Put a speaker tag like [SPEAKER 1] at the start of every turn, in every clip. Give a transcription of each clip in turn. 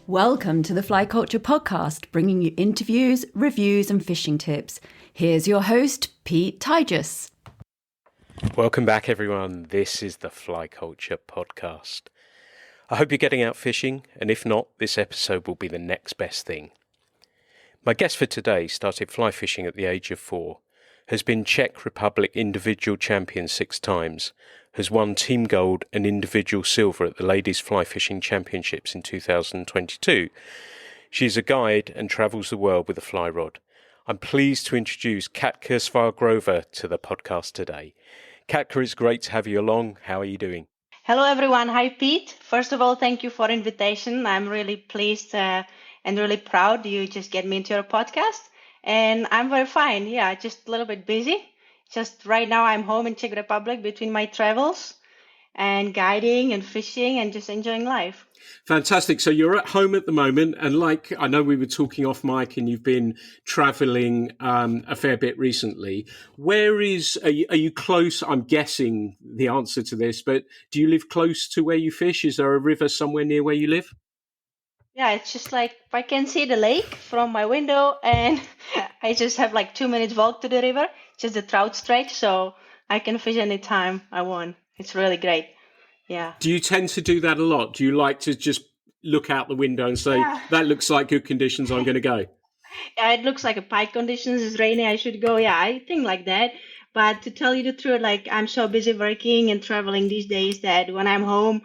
[SPEAKER 1] Welcome to the Fly Culture Podcast, bringing you interviews, reviews and fishing tips. Here's your host, Pete Tigus.
[SPEAKER 2] Welcome back, everyone. This is the Fly Culture Podcast. I hope you're getting out fishing, and if not, this episode will be the next best thing. My guest for today started fly fishing at the age of 4, has been Czech Republic individual champion 6 times, has won team gold and individual silver at the Ladies Fly Fishing Championships in 2022. She's a guide and travels the world with a fly rod. I'm pleased to introduce Katka Švagrová to the podcast today. Katka, it's great to have you along. How are you doing?
[SPEAKER 3] Hello, everyone. Hi, Pete. First of all, thank you for the invitation. I'm really pleased and really proud you just get me into your podcast. And I'm very fine. Yeah, just a little bit busy. Just right now, I'm home in Czech Republic between my travels and guiding and fishing and just enjoying life.
[SPEAKER 2] Fantastic. So you're at home at the moment, and like I know we were talking off mic, and you've been traveling a fair bit recently. Are you close? I'm guessing the answer to this, but do you live close to where you fish? Is there a river somewhere near where you live?
[SPEAKER 3] Yeah, it's just like I can see the lake from my window, and I just have like 2 minutes walk to the river, just the trout stretch, so I can fish anytime I want. It's really great. Yeah.
[SPEAKER 2] Do you tend to do that a lot? Do you like to just look out the window and say, that looks like good conditions, I'm going to go?
[SPEAKER 3] Yeah, it looks like a pike conditions. It's rainy, I should go. Yeah, I think like that. But to tell you the truth, like I'm so busy working and traveling these days that when I'm home,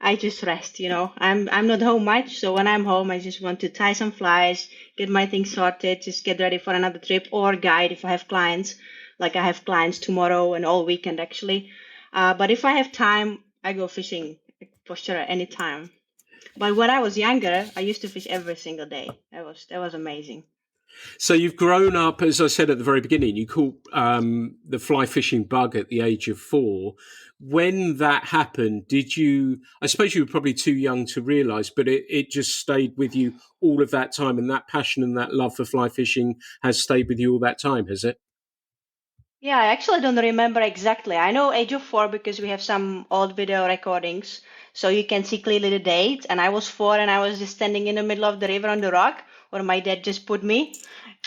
[SPEAKER 3] I just rest, I'm not home much. So when I'm home, I just want to tie some flies, get my things sorted, just get ready for another trip or guide if I have clients. Like I have clients tomorrow and all weekend actually. But if I have time, I go fishing for sure anytime. But when I was younger, I used to fish every single day. That was amazing.
[SPEAKER 2] So you've grown up, as I said at the very beginning, you caught the fly fishing bug at the age of 4. When that happened, I suppose you were probably too young to realise, but it just stayed with you all of that time, and that passion and that love for fly fishing has stayed with you all that time, has it?
[SPEAKER 3] Yeah, I actually don't remember exactly. I know age of 4 because we have some old video recordings, so you can see clearly the date. And I was 4 and I was just standing in the middle of the river on the rock where my dad just put me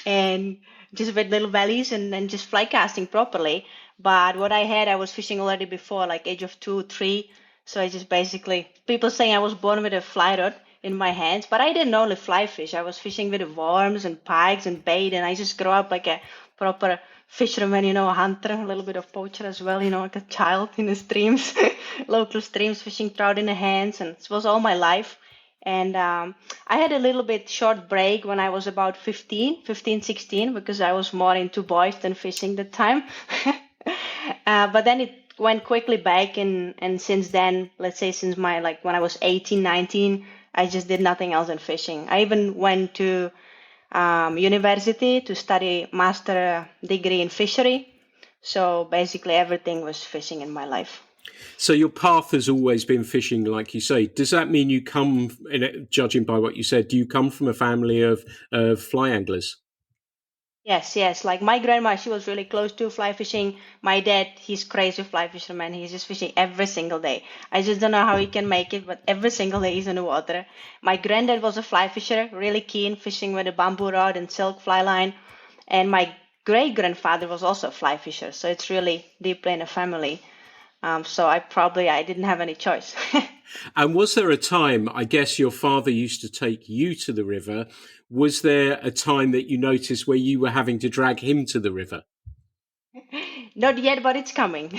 [SPEAKER 3] and just with little valleys and just fly casting properly. But what I was fishing already before, like age of 2, 3. So I just basically, people saying I was born with a fly rod in my hands, but I didn't only fly fish. I was fishing with worms and pikes and bait, and I just grew up like a proper fisherman, a hunter, a little bit of poacher as well, like a child in the streams, local streams, fishing trout in the hands, and it was all my life. And I had a little bit short break when I was about 15, 16, because I was more into boys than fishing that time. But then it went quickly back, and since then, let's say since when I was 18, 19, I just did nothing else than fishing. I even went to university to study master degree in fishery. So basically everything was fishing in my life.
[SPEAKER 2] So your path has always been fishing, like you say. Does that mean you come, judging by what you said, do you come from a family of fly anglers?
[SPEAKER 3] Yes. Like my grandma, she was really close to fly fishing. My dad, he's crazy fly fisherman. He's just fishing every single day. I just don't know how he can make it, but every single day he's in the water. My granddad was a fly fisher, really keen, fishing with a bamboo rod and silk fly line. And my great-grandfather was also a fly fisher. So it's really deeply in the family. So I didn't have any choice.
[SPEAKER 2] And was there a time, I guess your father used to take you to the river, was there a time that you noticed where you were having to drag him to the river?
[SPEAKER 3] Not yet, but it's coming.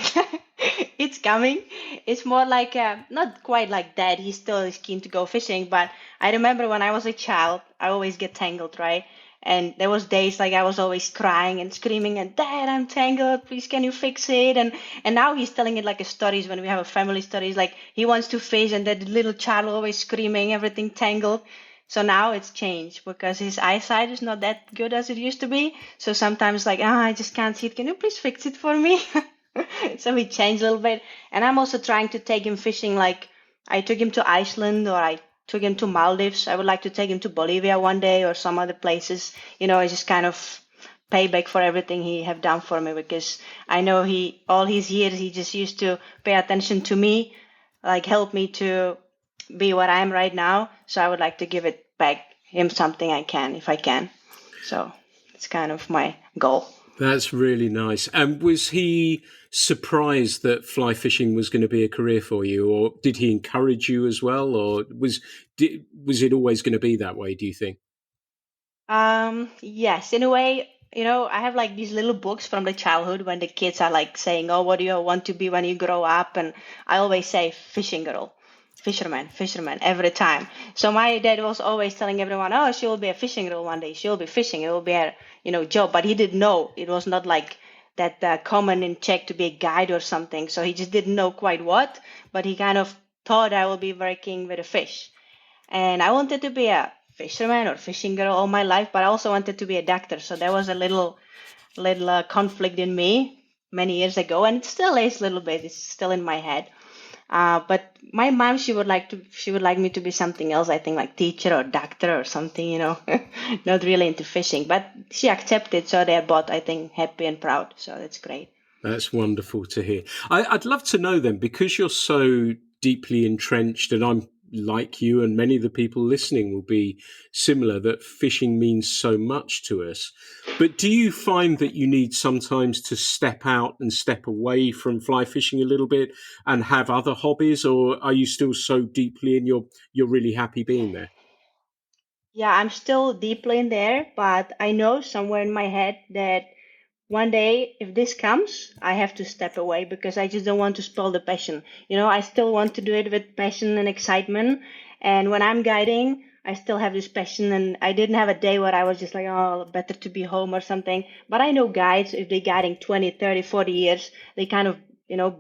[SPEAKER 3] It's coming. It's more like, not quite like that. He still is keen to go fishing, but I remember when I was a child, I always get tangled, right? And there was days like I was always crying and screaming, and Dad, I'm tangled. Please, can you fix it? And now he's telling it like a stories when we have a family stories. Like he wants to fish, and that little child always screaming, everything tangled. So now it's changed because his eyesight is not that good as it used to be. So sometimes like, I just can't see it. Can you please fix it for me? So he changed a little bit. And I'm also trying to take him fishing. Like I took him to Iceland, or I took him to Maldives. I would like to take him to Bolivia one day or some other places. It's just kind of payback for everything he have done for me, because I know all his years he just used to pay attention to me, like help me to be what I am right now. So I would like to give it back him something I can, if I can. So it's kind of my goal.
[SPEAKER 2] That's really nice. And was he surprised that fly fishing was going to be a career for you, or did he encourage you as well, or was it always going to be that way, do you think?
[SPEAKER 3] Yes, in a way, I have like these little books from the childhood when the kids are like saying, "Oh, what do you want to be when you grow up?" And I always say fishing girl, fisherman every time. So my dad was always telling everyone, "Oh, she will be a fishing girl one day. She'll be fishing. It will be her, job." But he didn't know it was not like that common in Czech to be a guide or something. So he just didn't know quite what, but he kind of thought I will be working with a fish. And I wanted to be a fisherman or fishing girl all my life, but I also wanted to be a doctor. So there was a little conflict in me many years ago, and it still is a little bit. It's still in my head. But my mom, she would like me to be something else. I think like teacher or doctor or something, not really into fishing. But she accepted, so they're both, I think, happy and proud. So that's great.
[SPEAKER 2] That's wonderful to hear. I'd love to know then, because you're so deeply entrenched, and I'm like you and many of the people listening will be similar, that fishing means so much to us. But do you find that you need sometimes to step out and step away from fly fishing a little bit and have other hobbies, or are you still so deeply in you're really happy being there?
[SPEAKER 3] Yeah, I'm still deeply in there, but I know somewhere in my head that one day, if this comes, I have to step away because I just don't want to spoil the passion. I still want to do it with passion and excitement. And when I'm guiding, I still have this passion. And I didn't have a day where I was just like, oh, better to be home or something. But I know guides, if they're guiding 20, 30, 40 years, they kind of,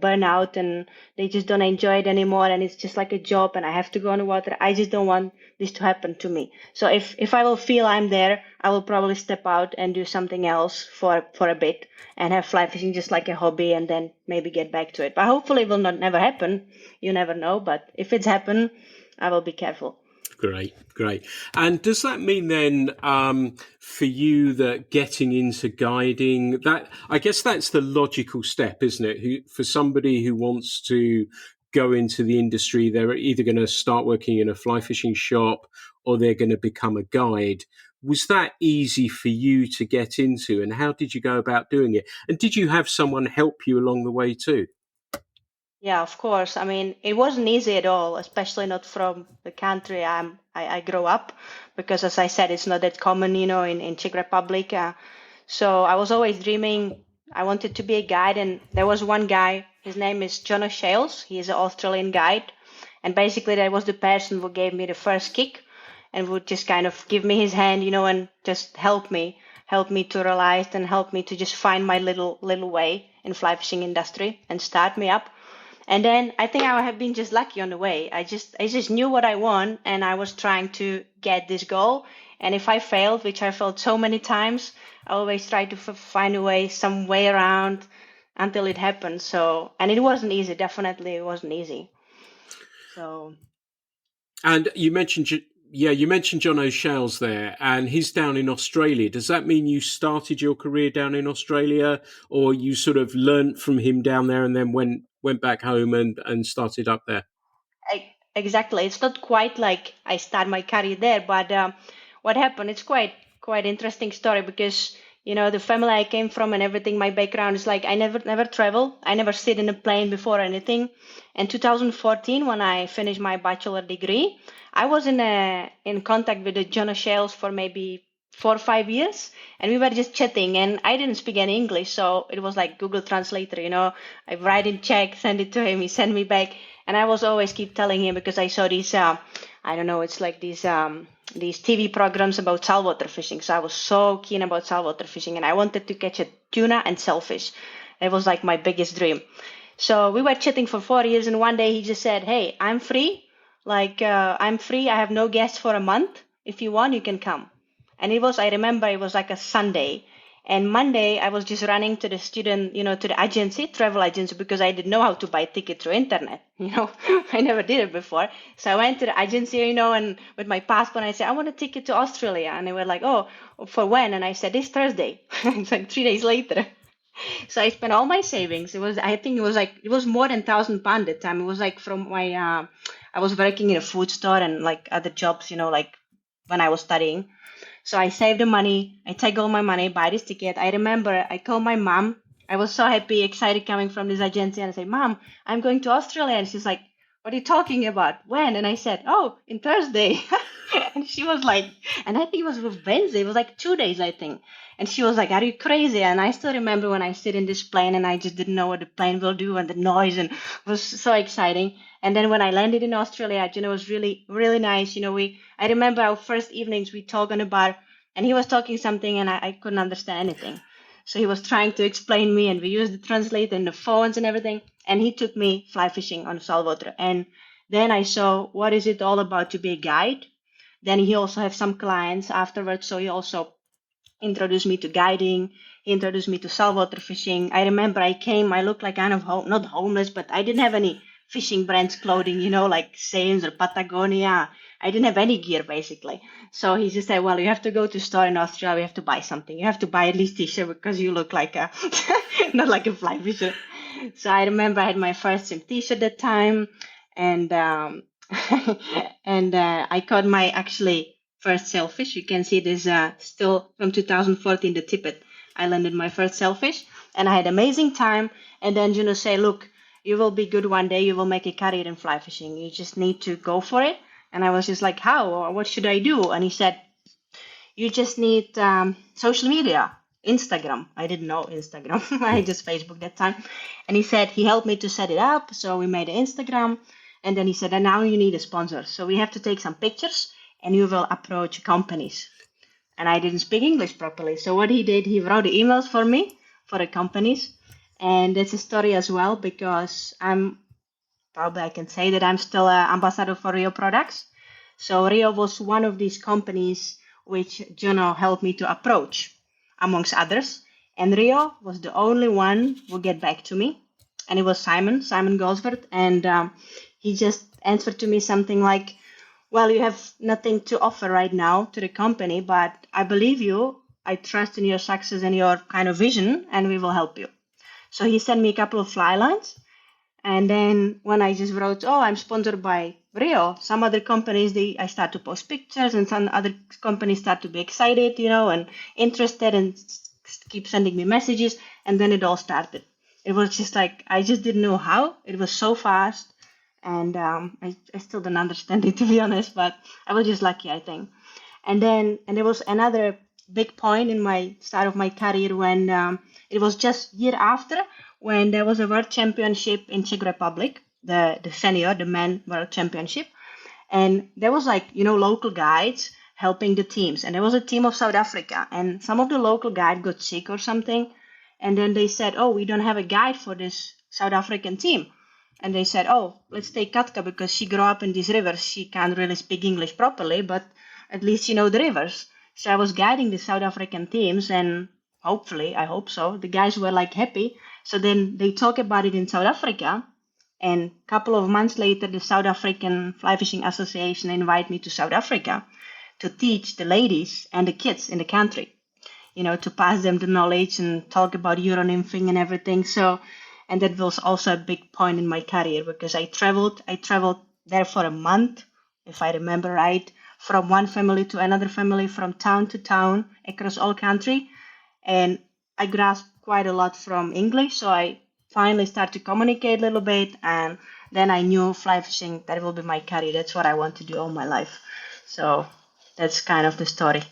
[SPEAKER 3] burn out and they just don't enjoy it anymore. And it's just like a job and I have to go on the water. I just don't want this to happen to me. So if I will feel I'm there, I will probably step out and do something else for a bit and have fly fishing just like a hobby and then maybe get back to it. But hopefully it will not never happen. You never know. But if it's happened, I will be careful.
[SPEAKER 2] Great. And does that mean then for you that getting into guiding, that I guess that's the logical step, isn't it? For somebody who wants to go into the industry, they're either going to start working in a fly fishing shop or they're going to become a guide. Was that easy for you to get into, and how did you go about doing it? And did you have someone help you along the way too?
[SPEAKER 3] Yeah, of course. I mean, it wasn't easy at all, especially not from the country I grew up, because as I said, it's not that common, in Czech Republic. So I was always dreaming. I wanted to be a guide, and there was one guy. His name is John O'Shales. He is an Australian guide, and basically that was the person who gave me the first kick, and would just kind of give me his hand, and just help me to realize and help me to just find my little way in fly fishing industry and start me up. And then I think I have been just lucky on the way. I just knew what I want, and I was trying to get this goal. And if I failed, which I failed so many times, I always try to find a way, some way around until it happened. So, and it wasn't easy. Definitely, it wasn't easy. So.
[SPEAKER 2] And you mentioned John O'Shales there, and he's down in Australia. Does that mean you started your career down in Australia, or you sort of learnt from him down there and then went back home and started up there?
[SPEAKER 3] Exactly. It's not quite like I started my career there, but what happened? It's quite interesting story because the family I came from and everything. My background is like I never travel. I never sit in a plane before or anything. In 2014, when I finished my bachelor degree, I was in contact with John O'Shales for maybe 4 or 5 years, and we were just chatting, and I didn't speak any English, so it was like Google Translator, I write in Czech, send it to him, he sent me back, and I was always keep telling him because I saw these, I don't know, it's like these TV programs about saltwater fishing, so I was so keen about saltwater fishing, and I wanted to catch a tuna and shellfish. It was like my biggest dream. So we were chatting for 4 years, and one day he just said, "Hey, I'm free. I'm free. I have no guests for a month. If you want, you can come." And I remember it was like a Sunday. And Monday, I was just running to the to the agency, travel agency, because I didn't know how to buy ticket through internet. I never did it before. So I went to the agency, and with my passport, I said, "I want a ticket to Australia." And they were like, "Oh, for when?" And I said, "This Thursday." It's like 3 days later. So I spent all my savings. I think it was more than £1,000 at the time. It was like from my, I I was working in a food store and like other jobs, like when I was studying. So I saved the money. I take all my money, buy this ticket. I remember I called my mom. I was so happy, excited coming from this agency. And I said, Mom, I'm going to Australia. And she's like, what are you talking about? When? And I said, oh, in Thursday. And she was like, and I think it was Wednesday. It was like 2 days, I think. And she was like, are you crazy? And I still remember when I sit in this plane and I just didn't know what the plane will do and the noise, and it was so exciting. And then when I landed in Australia, it was really, really nice. I remember our first evenings, we talked on a bar and he was talking something and I couldn't understand anything. So he was trying to explain me and we used the translator and the phones and everything. And he took me fly fishing on saltwater. And then I saw what is it all about to be a guide. Then he also have some clients afterwards. So he also introduced me to guiding. He introduced me to saltwater fishing. I remember I looked like kind of not homeless, but I didn't have any fishing brands clothing, like Sails or Patagonia. I didn't have any gear basically. So he just said, well, you have to go to a store in Australia. You have to buy something. You have to buy at least t-shirt because you look like not like a fly fisher. So I remember I had my first swim t-shirt that time. And, and I caught my actually first sailfish. You can see this still from 2014, the tippet. I landed my first sailfish and I had amazing time. And then Juno say, look, you will be good one day. You will make a career in fly fishing. You just need to go for it. And I was just like, how? Or what should I do? And he said, you just need social media, Instagram. I didn't know Instagram. I just Facebook that time. And he helped me to set it up. So we made an Instagram. And then he said, and now you need a sponsor. So we have to take some pictures and you will approach companies. And I didn't speak English properly. So what he did, he wrote the emails for me, for the companies. And that's a story as well, because probably I can say that I'm still an ambassador for Rio products. So Rio was one of these companies which Juno helped me to approach, amongst others. And Rio was the only one who get back to me. And it was Simon Goldsworth. And he just answered to me something like, well, you have nothing to offer right now to the company, but I believe you. I trust in your success and your kind of vision, and we will help you. So he sent me a couple of fly lines. And then when I just wrote, oh, I'm sponsored by Rio, some other companies, I start to post pictures, and some other companies start to be excited, and interested and keep sending me messages. And then it all started. It was just like, I just didn't know how. It was so fast. And I still don't understand it, to be honest, but I was just lucky, I think. And there was another big point in my start of my career when it was just year after, when there was a world championship in Czech Republic, the senior, the men world championship. And there was local guides helping the teams. And there was a team of South Africa, and some of the local guide got sick or something. And then they said, oh, we don't have a guide for this South African team. And they said, oh, let's take Katka because she grew up in these rivers. She can't really speak English properly, but at least she knows the rivers. So I was guiding the South African teams, and hopefully, I hope so, the guys were happy. So then they talk about it in South Africa. And a couple of months later, the South African Fly Fishing Association invited me to South Africa to teach the ladies and the kids in the country, to pass them the knowledge and talk about Euro-nymphing and everything. And that was also a big point in my career because I traveled there for a month, if I remember right, from one family to another family, from town to town, across all country. And I grasped quite a lot from English. So I finally started to communicate a little bit. And then I knew fly fishing, that will be my career. That's what I want to do all my life. So that's kind of the story.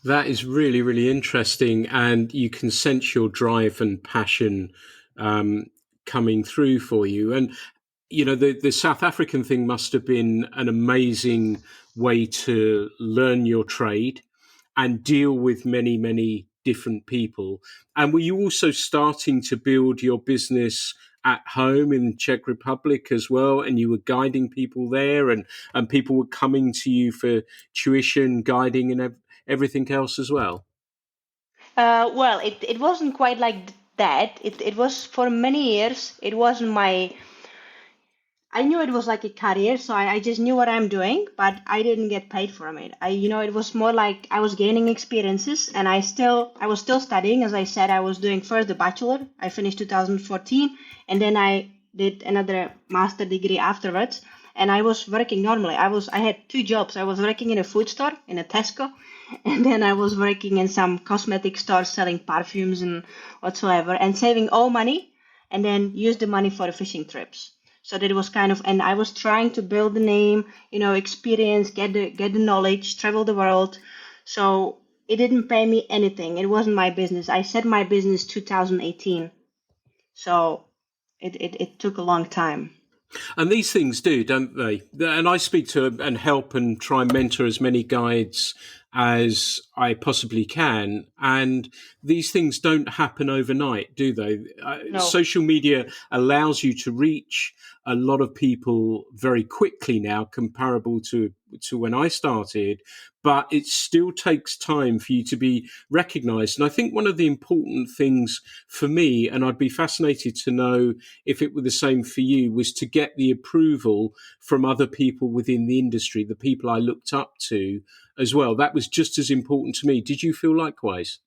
[SPEAKER 2] That is really, really interesting. And you can sense your drive and passion coming through for you. And, the South African thing must have been an amazing way to learn your trade and deal with many, many different people. And were you also starting to build your business at home in the Czech Republic as well? And you were guiding people there and people were coming to you for tuition, guiding and everything else as well?
[SPEAKER 3] Well, it wasn't quite like that. It was for many years. It wasn't I knew it was like a career, so I just knew what I'm doing, but I didn't get paid from it. It was more like I was gaining experiences, and I was still studying. As I said, I was doing first the bachelor. I finished 2014, and then I did another master degree afterwards. and I was working normally. I had 2 jobs. I was working in a food store, in a Tesco, and then I was working in some cosmetic stores selling perfumes and whatsoever, and saving all money, and then use the money for the fishing trips. So that it was kind of, and I was trying to build the name, experience, get the knowledge, travel the world. So it didn't pay me anything. It wasn't my business. I set my business 2018. So it took a long time.
[SPEAKER 2] And these things do, don't they? And I speak to and help and try and mentor as many guides as I possibly can. And these things don't happen overnight, do they?
[SPEAKER 3] No.
[SPEAKER 2] Social media allows you to reach a lot of people very quickly now, comparable to when I started, but it still takes time for you to be recognized. And I think one of the important things for me, and I'd be fascinated to know if it were the same for you, was to get the approval from other people within the industry, the people I looked up to as well. That was just as important to me. Did you feel likewise?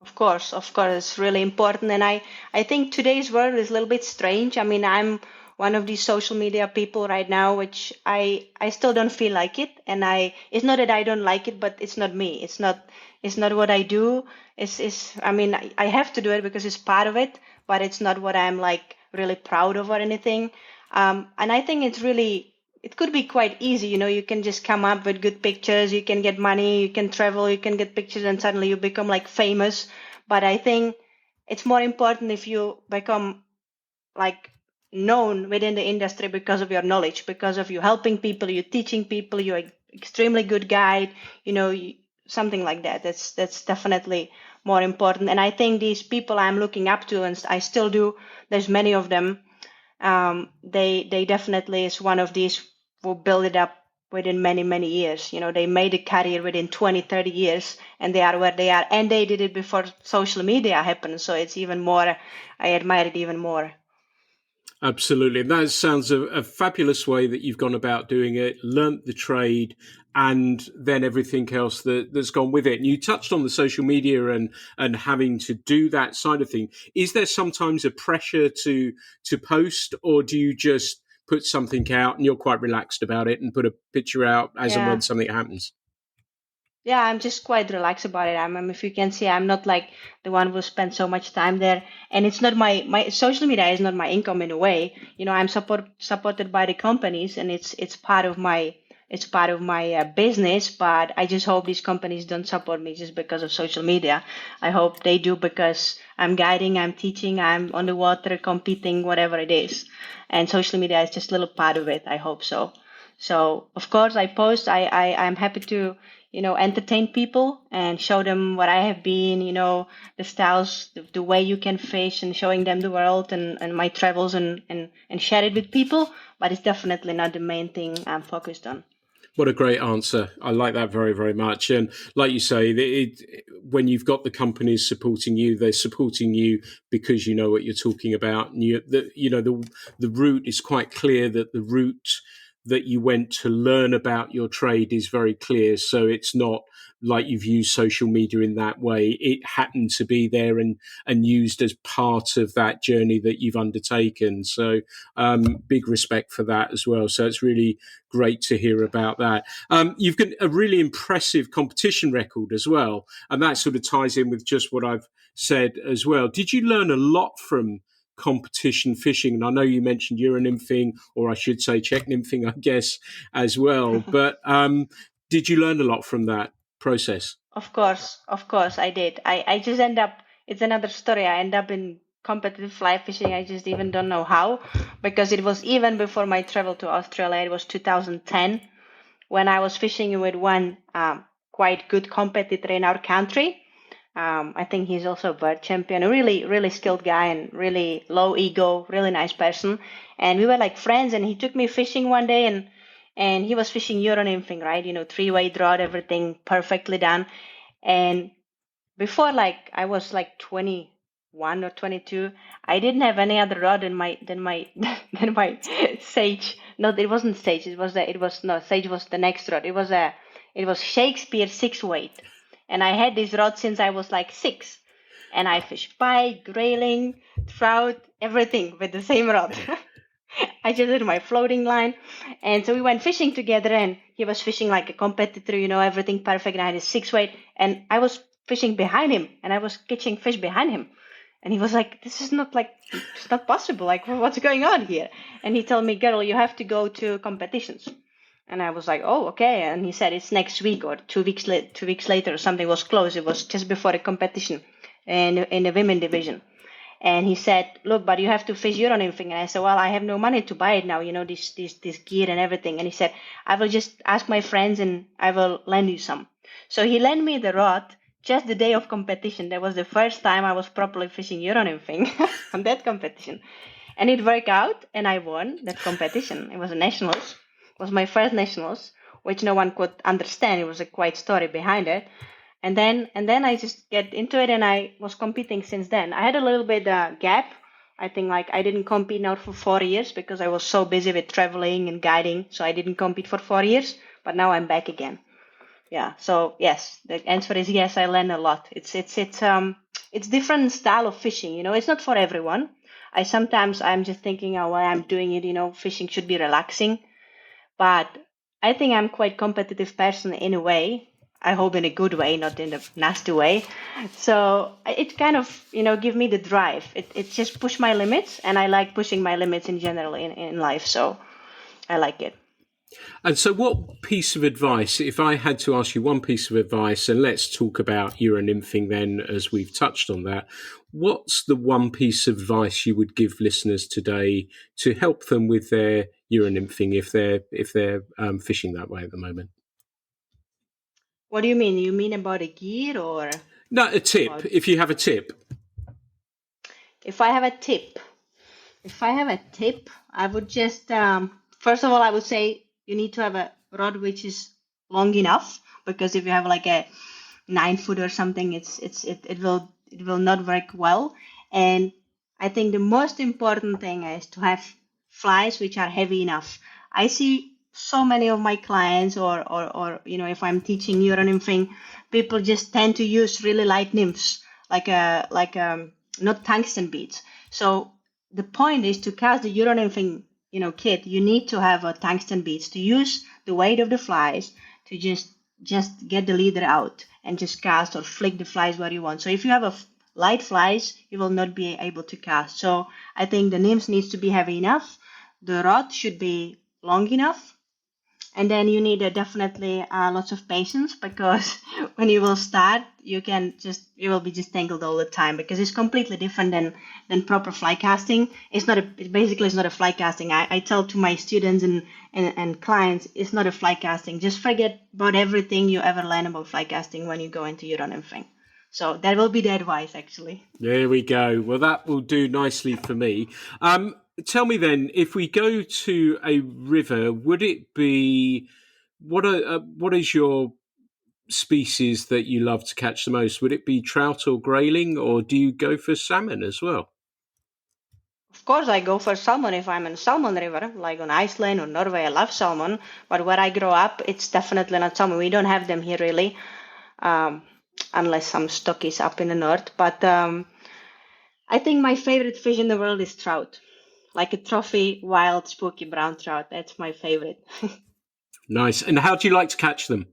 [SPEAKER 3] Of course, it's really important. And I think today's world is a little bit strange. I mean, I'm one of these social media people right now, which I still don't feel like it. And it's not that I don't like it, but it's not me. It's not what I do. I have to do it because it's part of it, but it's not what I'm like really proud of or anything. And I think it could be quite easy. You can just come up with good pictures, you can get money, you can travel, you can get pictures, and suddenly you become like famous. But I think it's more important if you become like known within the industry because of your knowledge, because of you helping people, you teaching people, you're an extremely good guide, something like that. That's definitely more important. And I think these people I'm looking up to, and I still do, there's many of them. They definitely is one of these who build it up within many, many years. They made a career within 20, 30 years, and they are where they are. And they did it before social media happened. So it's even more, I admire it even more.
[SPEAKER 2] Absolutely. That sounds a fabulous way that you've gone about doing it, learnt the trade, and then everything else that's gone with it. And you touched on the social media and having to do that side of things. Is there sometimes a pressure to post, or do you just put something out and you're quite relaxed about it and put a picture out as and when something happens?
[SPEAKER 3] Yeah, I'm just quite relaxed about it. If you can see, I'm not like the one who spends so much time there. And it's not my social media is not my income in a way. I'm supported by the companies, and it's part of my business. But I just hope these companies don't support me just because of social media. I hope they do because I'm guiding, I'm teaching, I'm on the water, competing, whatever it is. And social media is just a little part of it. I hope so. So of course I post. I'm happy to entertain people and show them what I have been, the styles, the way you can fish, and showing them the world and my travels and share it with people. But it's definitely not the main thing I'm focused on.
[SPEAKER 2] What a great answer. I like that very, very much. And like you say, when you've got the companies supporting you, they're supporting you because you know what you're talking about. And the route is quite clear, that the route that you went to learn about your trade is very clear. So it's not like you've used social media in that way. It happened to be there and used as part of that journey that you've undertaken. So big respect for that as well. So it's really great to hear about that. You've got a really impressive competition record as well. And that sort of ties in with just what I've said as well. Did you learn a lot from competition fishing? And I know you mentioned Euro nymphing, or I should say Czech nymphing, I guess, as well. But did you learn a lot from that process?
[SPEAKER 3] Of course, I did. I just end up, it's another story. I end up in competitive fly fishing. I just even don't know how, because it was even before my travel to Australia. It was 2010 when I was fishing with one quite good competitor in our country. I think he's also a world champion, a really, really skilled guy and really low ego, really nice person. And we were like friends, and he took me fishing one day, and he was fishing Euro nymphing, right? 3-way rod, everything perfectly done. And before, like, I was like 21 or 22, I didn't have any other rod than my Sage. No, it wasn't Sage. Sage was the next rod. It was Shakespeare 6-weight. And I had this rod since I was like 6. And I fished pike, grayling, trout, everything with the same rod. I just did my floating line. And so we went fishing together, and he was fishing like a competitor, everything perfect. And I had his 6 weight, and I was fishing behind him, and I was catching fish behind him. And he was like, this is not it's not possible. Like, what's going on here? And he told me, girl, you have to go to competitions. And I was like, oh, okay. And he said it's next week or 2 weeks later or something. It was close. It was just before a competition in the women division. And he said, look, but you have to fish your own nymphing. And I said, well, I have no money to buy it now, this gear and everything. And he said, I will just ask my friends and I will lend you some. So he lent me the rod just the day of competition. That was the first time I was properly fishing Euro nymphing on that competition. And it worked out, and I won that competition. It was a nationals. It was my first nationals, which no one could understand. It was a quite story behind it. And then I just get into it, and I was competing since then. I had a little bit gap. I think I didn't compete now for 4 years because I was so busy with traveling and guiding. So I didn't compete for 4 years, but now I'm back again. Yeah. So yes, the answer is yes. I learn a lot. It's different style of fishing. It's not for everyone. I'm just thinking, while I'm doing it, fishing should be relaxing. But I think I'm quite competitive person in a way. I hope in a good way, not in a nasty way. So it kind of, give me the drive. It just push my limits, and I like pushing my limits in general in life. So I like it.
[SPEAKER 2] And so what piece of advice, if I had to ask you one piece of advice, and let's talk about Euro nymphing then, as we've touched on that, what's the one piece of advice you would give listeners today to help them with their Euro nymphing if they're fishing that way at the moment?
[SPEAKER 3] What do you mean? You mean about a gear or?
[SPEAKER 2] No, a tip. If you have a tip.
[SPEAKER 3] If I have a tip, I would just, first of all, I would say you need to have a rod which is long enough, because if you have like a 9-foot or something, it will not work well. And I think the most important thing is to have flies which are heavy enough. I see so many of my clients, or if I'm teaching Euro nymphing, people just tend to use really light nymphs, like not tungsten beads. So the point is to cast the Euro nymphing kit, you need to have a tungsten beads to use the weight of the flies to just get the leader out and just cast or flick the flies where you want. So if you have a light flies, you will not be able to cast. So I think the nymphs needs to be heavy enough. The rod should be long enough. And then you need definitely lots of patience, because when you will start, you will be just tangled all the time, because it's completely different than proper fly casting. It's not a fly casting. I tell to my students and clients, it's not a fly casting. Just forget about everything you ever learn about fly casting when you go into Euro nymphing. So that will be the advice, actually.
[SPEAKER 2] There we go. Well, that will do nicely for me. Tell me then, if we go to a river, would it be what is your species that you love to catch the most? Would it be trout or grayling, or do you go for salmon as well?
[SPEAKER 3] Of course, I go for salmon if I'm in a salmon river, like on Iceland or Norway. I love salmon, but where I grow up, it's definitely not salmon. We don't have them here really, unless some stock is up in the north. But I think my favorite fish in the world is trout. Like a trophy, wild, spooky brown trout. That's my favorite.
[SPEAKER 2] Nice. And how do you like to catch them?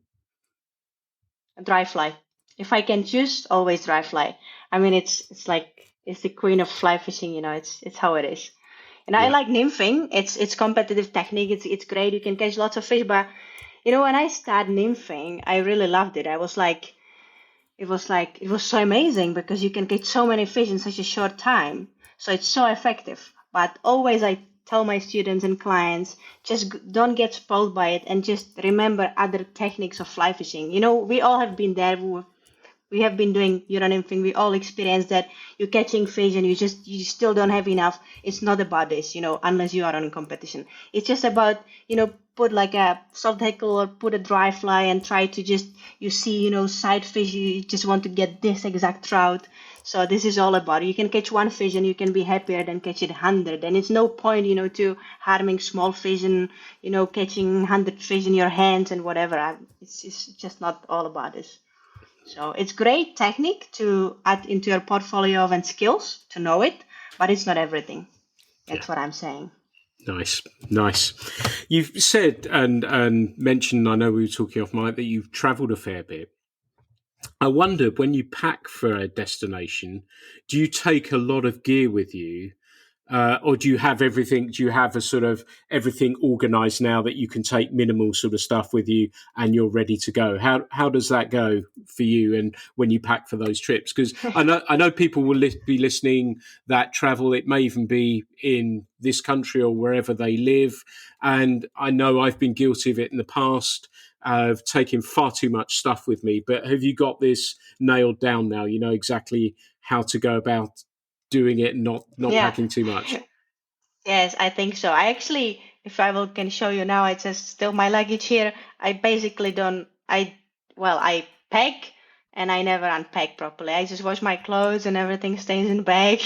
[SPEAKER 3] A dry fly. If I can choose, always dry fly. I mean, it's the queen of fly fishing. It's how it is. And I like nymphing. It's competitive technique. It's great. You can catch lots of fish. But when I started nymphing, I really loved it. It was so amazing, because you can catch so many fish in such a short time. So it's so effective. But always I tell my students and clients, just don't get spoiled by it, and just remember other techniques of fly fishing. We all have been there. We have been doing Euro nymphing. We all experienced that you're catching fish and you still don't have enough. It's not about this, unless you are on competition. It's just about, put like a soft hackle or put a dry fly and try to you see, side fish. You just want to get this exact trout. So this is all about it. You can catch one fish and you can be happier than catching 100. And it's no point, to harming small fish and, catching 100 fish in your hands and whatever. It's just not all about this. So it's great technique to add into your portfolio and skills to know it, but it's not everything. That's what I'm saying.
[SPEAKER 2] Nice. You've said and mentioned, I know we were talking off mic, that you've travelled a fair bit. I wondered, when you pack for a destination, do you take a lot of gear with you? Or do you have everything? Do you have a sort of everything organised now that you can take minimal sort of stuff with you and you're ready to go? How does that go for you? And when you pack for those trips, because I know people will be listening that travel. It may even be in this country or wherever they live, and I know I've been guilty of it in the past. Of taking far too much stuff with me. But have you got this nailed down now? You know exactly how to go about doing it and not
[SPEAKER 3] Yeah.
[SPEAKER 2] packing too much.
[SPEAKER 3] Yes, I think so. I actually, if can show you now, it's just still my luggage here. I basically don't, I pack and I never unpack properly. I just wash my clothes and everything stays in the bag.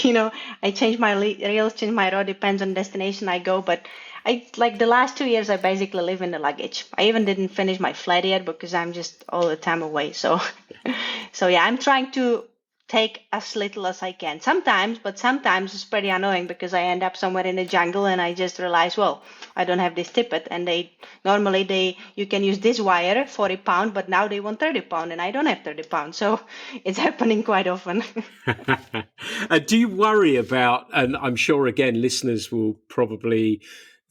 [SPEAKER 3] I change my reels, change my road, depends on destination I go. But like the last 2 years, I basically live in the luggage. I even didn't finish my flight yet because I'm just all the time away. So, yeah, I'm trying to take as little as I can but sometimes it's pretty annoying because I end up somewhere in the jungle and I just realize, well, I don't have this tippet, and you can use this wire, 40 pound, but now they want 30 pound and I don't have 30 pounds. So it's happening quite often.
[SPEAKER 2] Do you worry about, and I'm sure again, listeners will probably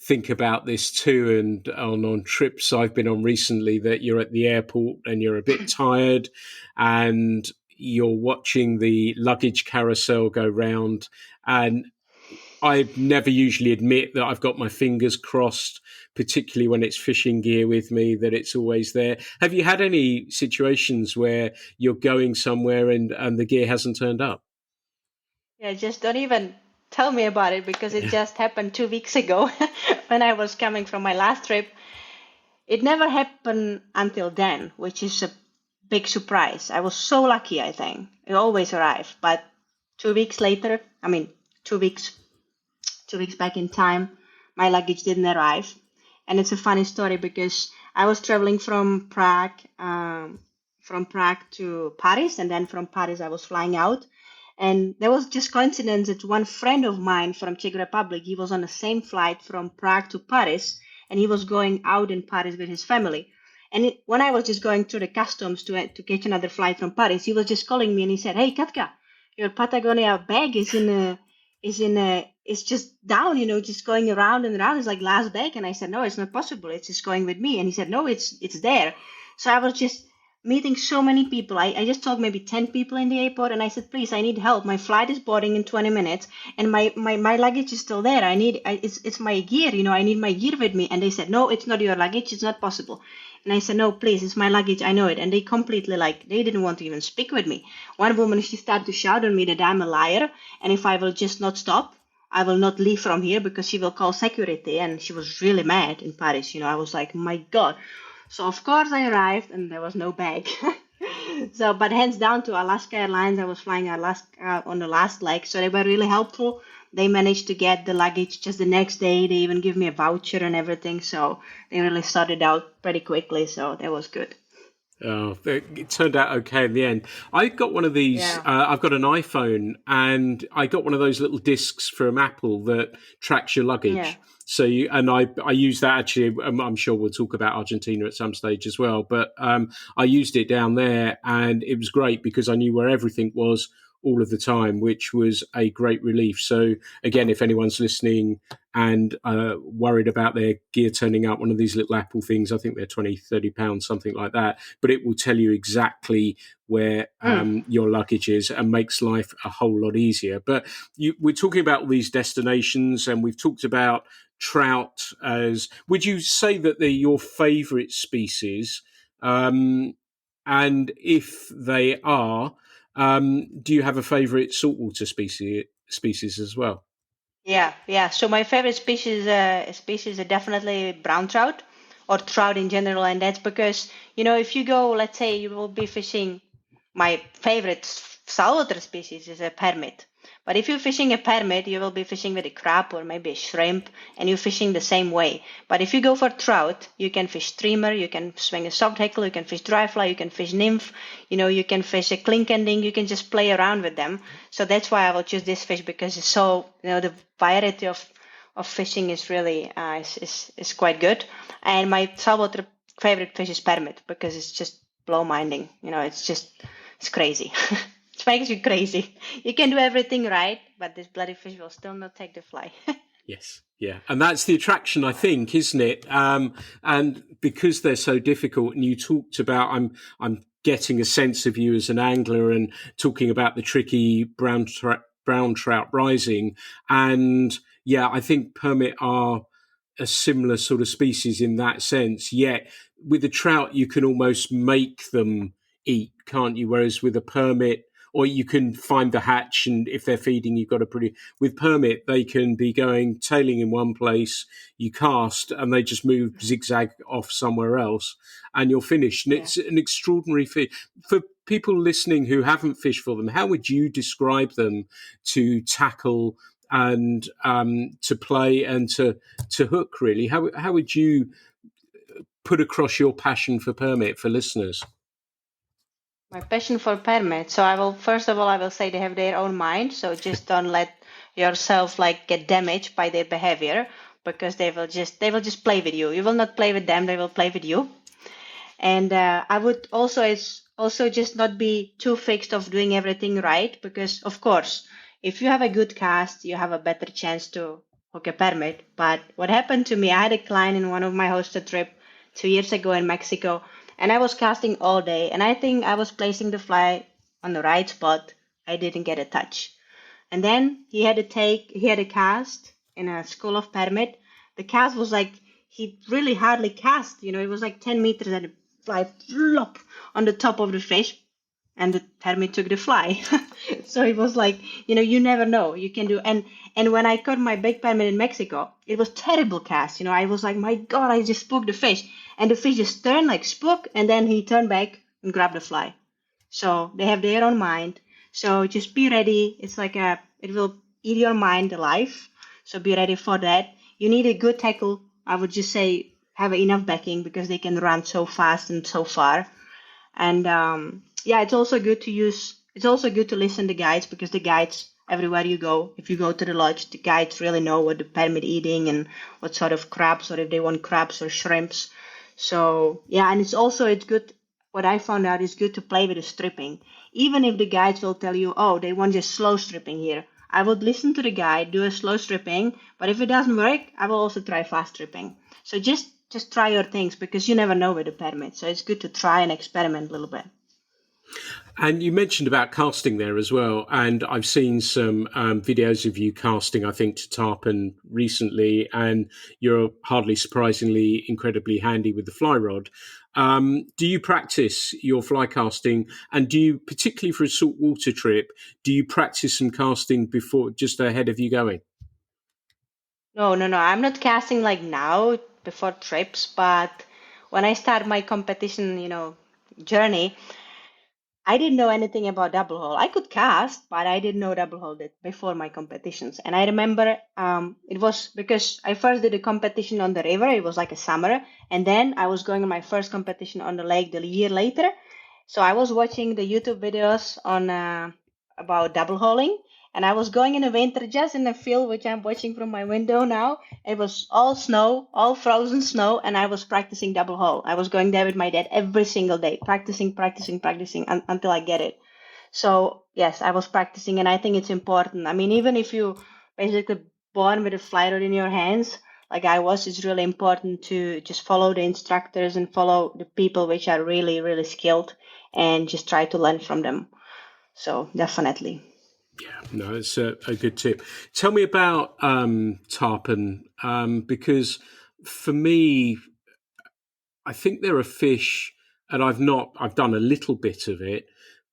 [SPEAKER 2] think about this too, and on trips I've been on recently, that you're at the airport and you're a bit tired and you're watching the luggage carousel go round, and I never usually admit that I've got my fingers crossed, particularly when it's fishing gear with me, that it's always there. Have you had any situations where you're going somewhere and the gear hasn't turned up?
[SPEAKER 3] Yeah, just don't even tell me about it because it just happened 2 weeks ago when I was coming from my last trip. It never happened until then, which is a big surprise. I was so lucky, I think. It always arrived. But 2 weeks later, 2 weeks back in time, my luggage didn't arrive. And it's a funny story because I was traveling from Prague to Paris, and then from Paris I was flying out. And there was just coincidence that one friend of mine from Czech Republic, he was on the same flight from Prague to Paris, and he was going out in Paris with his family. And when I was just going through the customs to catch another flight from Paris, he was just calling me and he said, "Hey, Katka, your Patagonia bag is just down, just going around and around. It's like last bag." And I said, "No, it's not possible. It's just going with me." And he said, "No, it's there." So I was just meeting so many people. I just talked maybe 10 people in the airport, and I said, "Please, I need help. My flight is boarding in 20 minutes and my luggage is still there. It's my gear, I need my gear with me." And they said, "No, it's not your luggage. It's not possible." And I said, "No, please, it's my luggage. I know it." And they completely they didn't want to even speak with me. One woman, she started to shout on me that I'm a liar. And if I will just not stop, I will not leave from here because she will call security. And she was really mad in Paris. I was like, my God. So of course I arrived and there was no bag. So, but hands down to Alaska Airlines, I was flying Alaska on the last leg. So they were really helpful. They managed to get the luggage just the next day. They even give me a voucher and everything. So they really sorted out pretty quickly. So that was good.
[SPEAKER 2] Oh, it turned out okay in the end. I got one of these.
[SPEAKER 3] Yeah.
[SPEAKER 2] I've got an iPhone, and I got one of those little discs from Apple that tracks your luggage.
[SPEAKER 3] Yeah.
[SPEAKER 2] So I use that actually. I'm sure we'll talk about Argentina at some stage as well. But I used it down there, and it was great because I knew where everything was all of the time, which was a great relief. So again, if anyone's listening and worried about their gear turning up, one of these little Apple things, I think they're 20, 30 pounds, something like that, but it will tell you exactly where your luggage is and makes life a whole lot easier. But we're talking about all these destinations, and we've talked about trout as, would you say that they're your favorite species? And if they are, do you have a favorite saltwater species as well?
[SPEAKER 3] Yeah. So my favorite species are definitely brown trout or trout in general, and that's because if you go, let's say you will be fishing. My favorite saltwater species is a permit. But if you're fishing a permit, you will be fishing with a crab or maybe a shrimp, and you're fishing the same way. But if you go for trout, you can fish streamer, you can swing a soft hackle, you can fish dry fly, you can fish nymph, you can fish a clink ending, you can just play around with them. So that's why I will choose this fish, because it's so, the variety of fishing is really is quite good. And my saltwater favorite fish is permit because it's just blow minding. It's crazy. It makes you crazy. You can do everything right, but this bloody fish will still not take the fly.
[SPEAKER 2] Yes, yeah, and that's the attraction, I think, isn't it? And because they're so difficult, and you talked about, I'm getting a sense of you as an angler, and talking about the tricky brown trout rising, and yeah, I think permit are a similar sort of species in that sense. Yet with a trout, you can almost make them eat, can't you? Whereas with a permit, or you can find the hatch, and if they're feeding, you've got with permit, they can be tailing in one place, you cast, and they just move zigzag off somewhere else, and you're finished. And it's an extraordinary fish. For people listening who haven't fished for them, how would you describe them to tackle and to play and to hook, really? How would you put across your passion for permit for listeners?
[SPEAKER 3] My passion for permit. So I will say they have their own mind. So just don't let yourself get damaged by their behavior, because they will just play with you. You will not play with them. They will play with you. And I would also just not be too fixed of doing everything right, because of course, if you have a good cast, you have a better chance to hook a permit. But what happened to me, I had a client in one of my hosted trip 2 years ago in Mexico, and I was casting all day, and I think I was placing the fly on the right spot. I didn't get a touch. And then he had a cast in a school of permit. The cast was he really hardly cast, it was 10 meters, and the fly flop on the top of the fish, and the permit took the fly. So it was you never know. You can do, and when I caught my big permit in Mexico, it was terrible cast. I was like, my God, I just spooked the fish. And the fish just turned spook, and then he turned back and grabbed the fly. So they have their own mind. So just be ready. It's it will eat your mind alive. So be ready for that. You need a good tackle. I would just say have enough backing, because they can run so fast and so far. And it's also good to listen to guides, because the guides, everywhere you go, if you go to the lodge, the guides really know what the permit eating and what sort of crabs, or if they want crabs or shrimps. So and it's good. What I found out is good to play with the stripping. Even if the guides will tell you, oh, they want just slow stripping here, I would listen to the guide, do a slow stripping. But if it doesn't work, I will also try fast stripping. So just try your things, because you never know with the permit. So it's good to try and experiment a little bit.
[SPEAKER 2] And you mentioned about casting there as well. And I've seen some videos of you casting, I think, to tarpon recently. And you're hardly surprisingly incredibly handy with the fly rod. Do you practice your fly casting? And do you, particularly for a saltwater trip, do you practice some casting before, just ahead of you going?
[SPEAKER 3] No. I'm not casting now before trips. But when I start my competition, journey, I didn't know anything about double hole. I could cast, but I didn't know double hole before my competitions. And I remember it was because I first did a competition on the river. It was a summer. And then I was going on my first competition on the lake the year later. So I was watching the YouTube videos on about double holing. And I was going in the winter just in the field, which I'm watching from my window now. It was all snow, all frozen snow, and I was practicing double hole. I was going there with my dad every single day, practicing until I get it. So yes, I was practicing, and I think it's important. I mean, even if you basically born with a fly rod in your hands, like I was, it's really important to just follow the instructors and follow the people which are really, really skilled, and just try to learn from them. So definitely.
[SPEAKER 2] Yeah, no, it's a good tip. Tell me about tarpon, because for me, I think they're a fish, and I've done a little bit of it,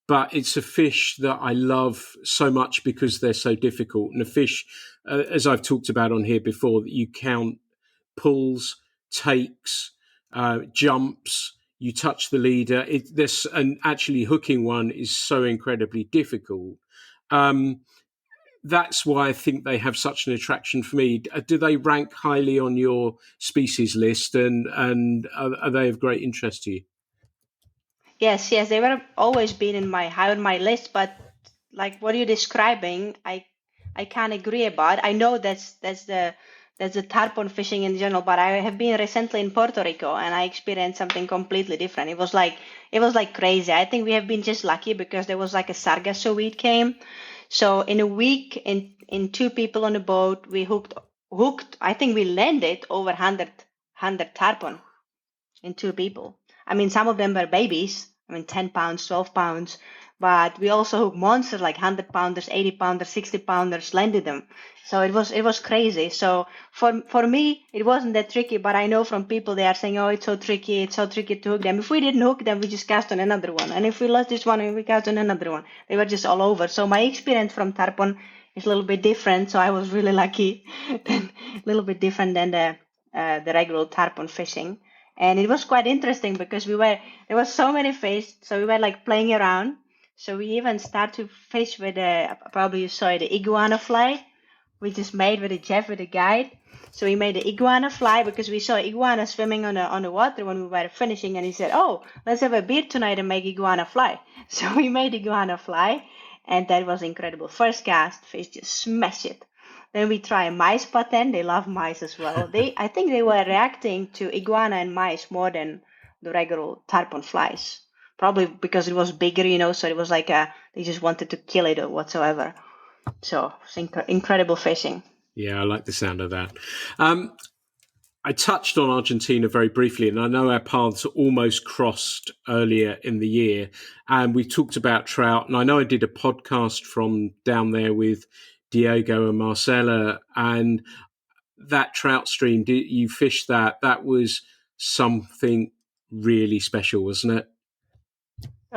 [SPEAKER 2] but it's a fish that I love so much because they're so difficult. And a fish, as I've talked about on here before, that you count pulls, takes, jumps, you touch the leader. And actually hooking one is so incredibly difficult. That's why I think they have such an attraction for me. Do they rank highly on your species list, and are they of great interest to you?
[SPEAKER 3] Yes, they were always been high on my list, but like what you're describing, I can't agree about. I know that's the that's the tarpon fishing in general. But I have been recently in Puerto Rico and I experienced something completely different. It was like crazy. I think we have been just lucky because there was like a sargasso weed came. So in a week, in two people on a boat, we hooked. I think we landed over 100 tarpon in two people. I mean, some of them were babies. I mean, 10 pounds, 12 pounds. But we also hooked monsters like 100 pounders, 80 pounders, 60 pounders, landed them. So it was crazy. So for me, it wasn't that tricky. But I know from people they are saying, oh, it's so tricky to hook them. If we didn't hook them, we just cast on another one. And if we lost this one, we cast on another one. They were just all over. So my experience from tarpon is a little bit different. So I was really lucky, a little bit different than the regular tarpon fishing. And it was quite interesting because there was so many fish, so we were like playing around. So we even start to fish with probably you saw it, the iguana fly. We just made with a Jeff with a guide. So we made the iguana fly because we saw iguana swimming on the water when we were finishing, and he said, "Oh, let's have a beer tonight and make iguana fly." So we made iguana fly, and that was incredible. First cast, fish just smash it. Then we try mice pattern. They love mice as well. I think they were reacting to iguana and mice more than the regular tarpon flies. Probably because it was bigger, so it was like they just wanted to kill it or whatsoever. So it's incredible fishing.
[SPEAKER 2] Yeah, I like the sound of that. I touched on Argentina very briefly, and I know our paths almost crossed earlier in the year, and we talked about trout. And I know I did a podcast from down there with Diego and Marcela, and that trout stream, you fished that. That was something really special, wasn't it?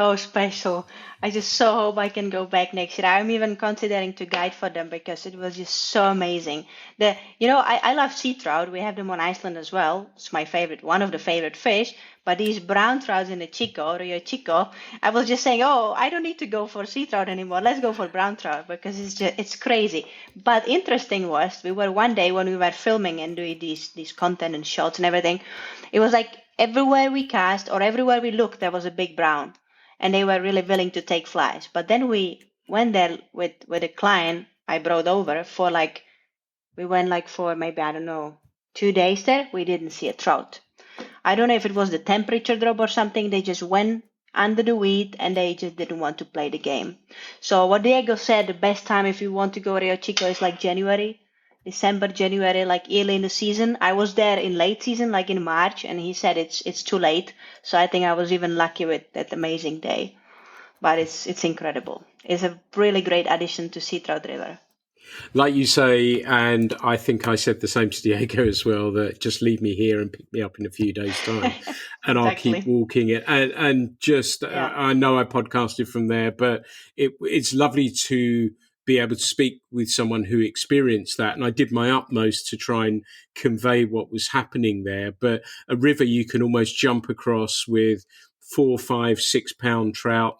[SPEAKER 3] Oh, special. I just so hope I can go back next year. I'm even considering to guide for them because it was just so amazing. I love sea trout. We have them on Iceland as well. It's my favorite, one of the favorite fish. But these brown trouts in the Chico, Rio Chico, I was just saying, oh, I don't need to go for sea trout anymore. Let's go for brown trout because it's crazy. But interesting was we were one day when we were filming and doing these content and shots and everything. It was like everywhere we cast or everywhere we looked, there was a big brown and they were really willing to take flies. But then we went there with a client I brought over we went like for maybe, I don't know, 2 days there. We didn't see a trout. I don't know if it was the temperature drop or something. They just went under the weed and they just didn't want to play the game. So what Diego said, the best time if you want to go Rio Chico is like December, January, like early in the season. I was there in late season, like in March, and he said it's too late. So I think I was even lucky with that amazing day. But it's incredible. It's a really great addition to Sea Trout River.
[SPEAKER 2] Like you say, and I think I said the same to Diego as well, that just leave me here and pick me up in a few days' time and I'll keep walking it. And just, I know I podcasted from there, but it's lovely to be able to speak with someone who experienced that. And I did my utmost to try and convey what was happening there. But a river you can almost jump across with 4, 5, 6 pound trout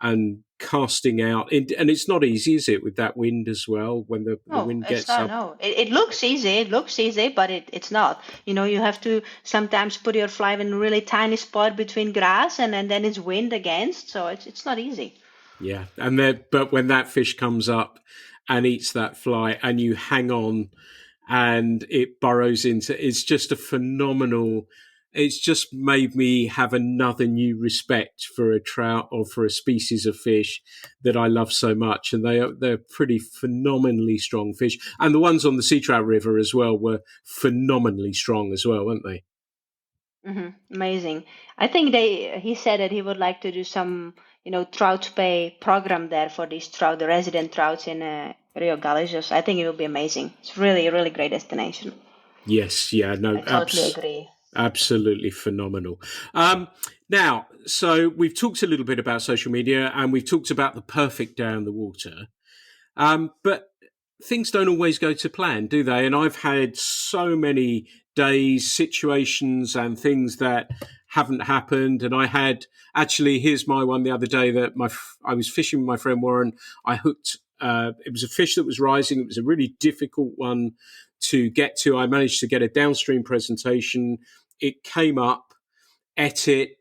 [SPEAKER 2] and casting out. And it's not easy, is it, with that wind as well, when the wind gets up?
[SPEAKER 3] No, it looks easy. It looks easy, but it's not. You have to sometimes put your fly in a really tiny spot between grass and then it's wind against. So it's not easy.
[SPEAKER 2] Yeah. But when that fish comes up and eats that fly and you hang on and it burrows it's just a phenomenal. It's just made me have another new respect for a trout or for a species of fish that I love so much. And they're pretty phenomenally strong fish. And the ones on the Sea Trout River as well were phenomenally strong as well, weren't they?
[SPEAKER 3] Mm-hmm. Amazing. I think he said that he would like to do some, trout pay program there for these the resident trouts in Rio Gallegos. I think it will be amazing. It's really, really great destination.
[SPEAKER 2] Yes. Yeah. No,
[SPEAKER 3] I totally agree.
[SPEAKER 2] Absolutely phenomenal. Now, so we've talked a little bit about social media and we've talked about the perfect day on the water. But things don't always go to plan, do they? And I've had so many days, situations and things that haven't happened. And I had here's my one the other day that I was fishing with my friend Warren. I hooked, it was a fish that was rising. It was a really difficult one to get to. I managed to get a downstream presentation. It came up, ate it,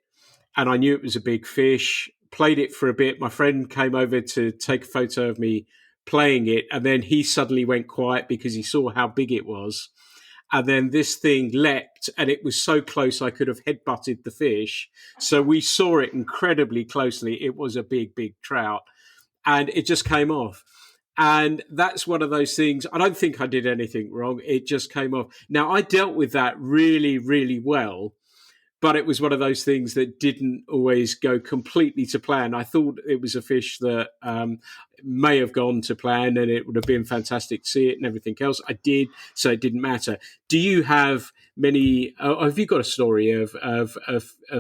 [SPEAKER 2] and I knew it was a big fish. Played it for a bit. My friend came over to take a photo of me playing it, and then he suddenly went quiet because he saw how big it was. And then this thing leapt, and it was so close I could have headbutted the fish. So we saw it incredibly closely. It was a big, big trout, and it just came off. And that's one of those things. I don't think I did anything wrong. It just came off. Now, I dealt with that really, really well, but it was one of those things that didn't always go completely to plan. I thought it was a fish that may have gone to plan, and it would have been fantastic to see it and everything else. I did, so it didn't matter. Do you have many? Have you got a story of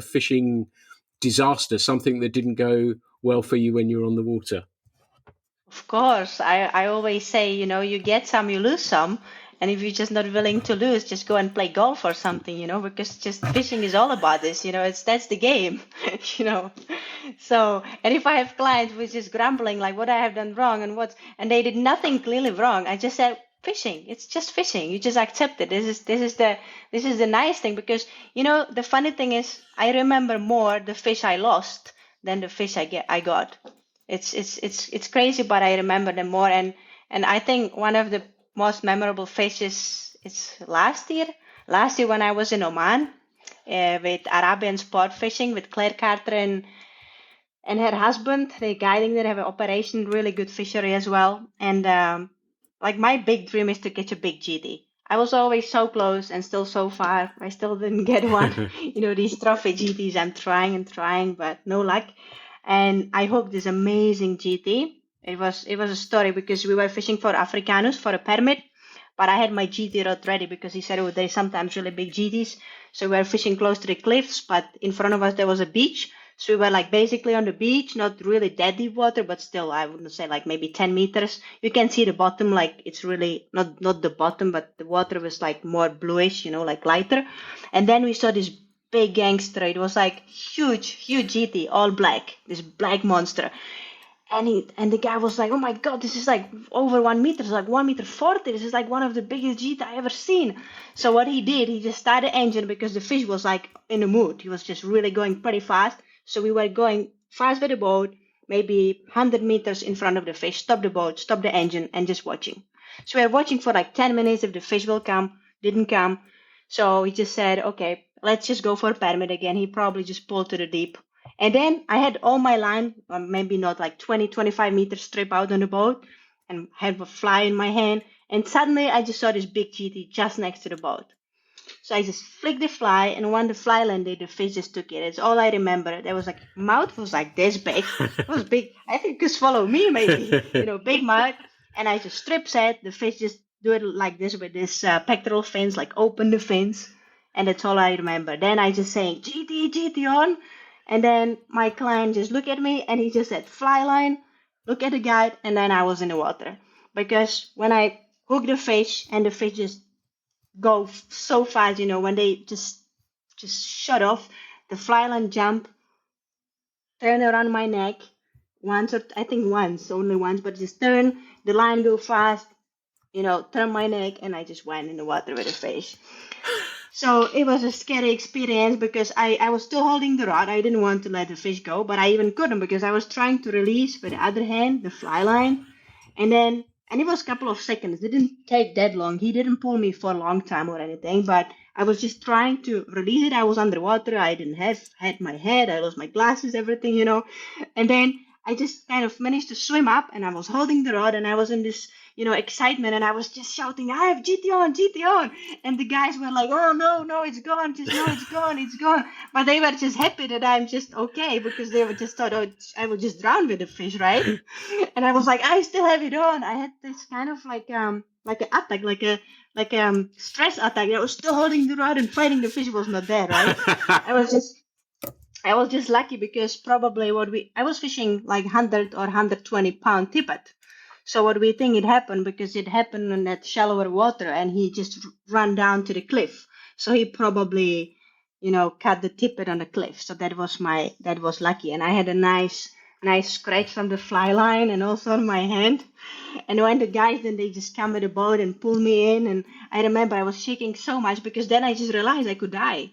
[SPEAKER 2] fishing disaster, something that didn't go well for you when you were on the water?
[SPEAKER 3] Of course, I always say, you get some, you lose some. And if you're just not willing to lose, just go and play golf or something, because just fishing is all about this, that's the game, So, and if I have clients who is just grumbling, like what I have done wrong and they did nothing clearly wrong, I just said, fishing, it's just fishing. You just accept it. This is the nice thing, because, the funny thing is I remember more the fish I lost than the fish I got. It's crazy, but I remember them more. And I think one of the most memorable fishes is last year when I was in Oman with Arabian sport fishing with Claire Carter and her husband. They're guiding there, have an operation, really good fishery as well. And like my big dream is to catch a big GT. I was always so close and still so far. I still didn't get one. These trophy GTs, I'm trying, but no luck. And I hooked this amazing GT. It was a story because we were fishing for Africanus for a permit, but I had my GT rod ready because he said, there's sometimes really big GTs. So we were fishing close to the cliffs, but in front of us there was a beach. So we were like basically on the beach, not really that deep water, but still I wouldn't say like maybe 10 meters. You can see the bottom, like it's really not the bottom, but the water was like more bluish, like lighter. And then we saw this big gangster. It was like huge GT, all black, this black monster. And the guy was like, oh my God, this is like over 1 meter. It's like 1.40 meters. This is like one of the biggest GT I ever seen. So what he did, he just started the engine because the fish was like in the mood. He was just really going pretty fast. So we were going fast with the boat, maybe 100 meters in front of the fish, stop the boat, stop the engine, and just watching. So we were watching for like 10 minutes if the fish will come, didn't come. So he just said, okay, let's just go for a permit again. He probably just pulled to the deep. And then I had all my line, maybe not like 25 meters strip out on the boat, and had a fly in my hand. And suddenly I just saw this big GT just next to the boat. So I just flicked the fly, and when the fly landed, the fish just took it. It's all I remember. There was like, mouth was like this big. It was big. I think it could swallow me maybe, big mouth. And I just strip set. The fish just do it like this with this pectoral fins, like open the fins. And that's all I remember. Then I just saying, GT on. And then my client just looked at me and he just said, fly line, look at the guide. And then I was in the water. Because when I hook the fish and the fish just go so fast, when they just shut off, the fly line jump, turn around my neck once, only once, but just turn, the line go fast, turn my neck, and I just went in the water with the fish. So it was a scary experience because I was still holding the rod. I didn't want to let the fish go, but I even couldn't because I was trying to release with the other hand, the fly line. And it was a couple of seconds. It didn't take that long. He didn't pull me for a long time or anything, but I was just trying to release it. I was underwater. I didn't had my head. I lost my glasses, everything, And then I just kind of managed to swim up and I was holding the rod and I was in this, excitement, and I was just shouting, I have GT on. And the guys were like, oh, no, it's gone. It's gone. But they were just happy that I'm just okay because they were just thought, oh, I will just drown with the fish, right? And I was like, I still have it on. I had this kind of like an attack, like a stress attack. I was still holding the rod and fighting the fish was not there, right? I was just lucky because probably I was fishing like 100 or 120 pound tippet. So what we think it happened because it happened in that shallower water and he just ran down to the cliff. So he probably, cut the tippet on the cliff. So that was lucky. And I had a nice scratch from the fly line and also on my hand. And when the guys, then they just come with the boat and pull me in. And I remember I was shaking so much because then I just realized I could die.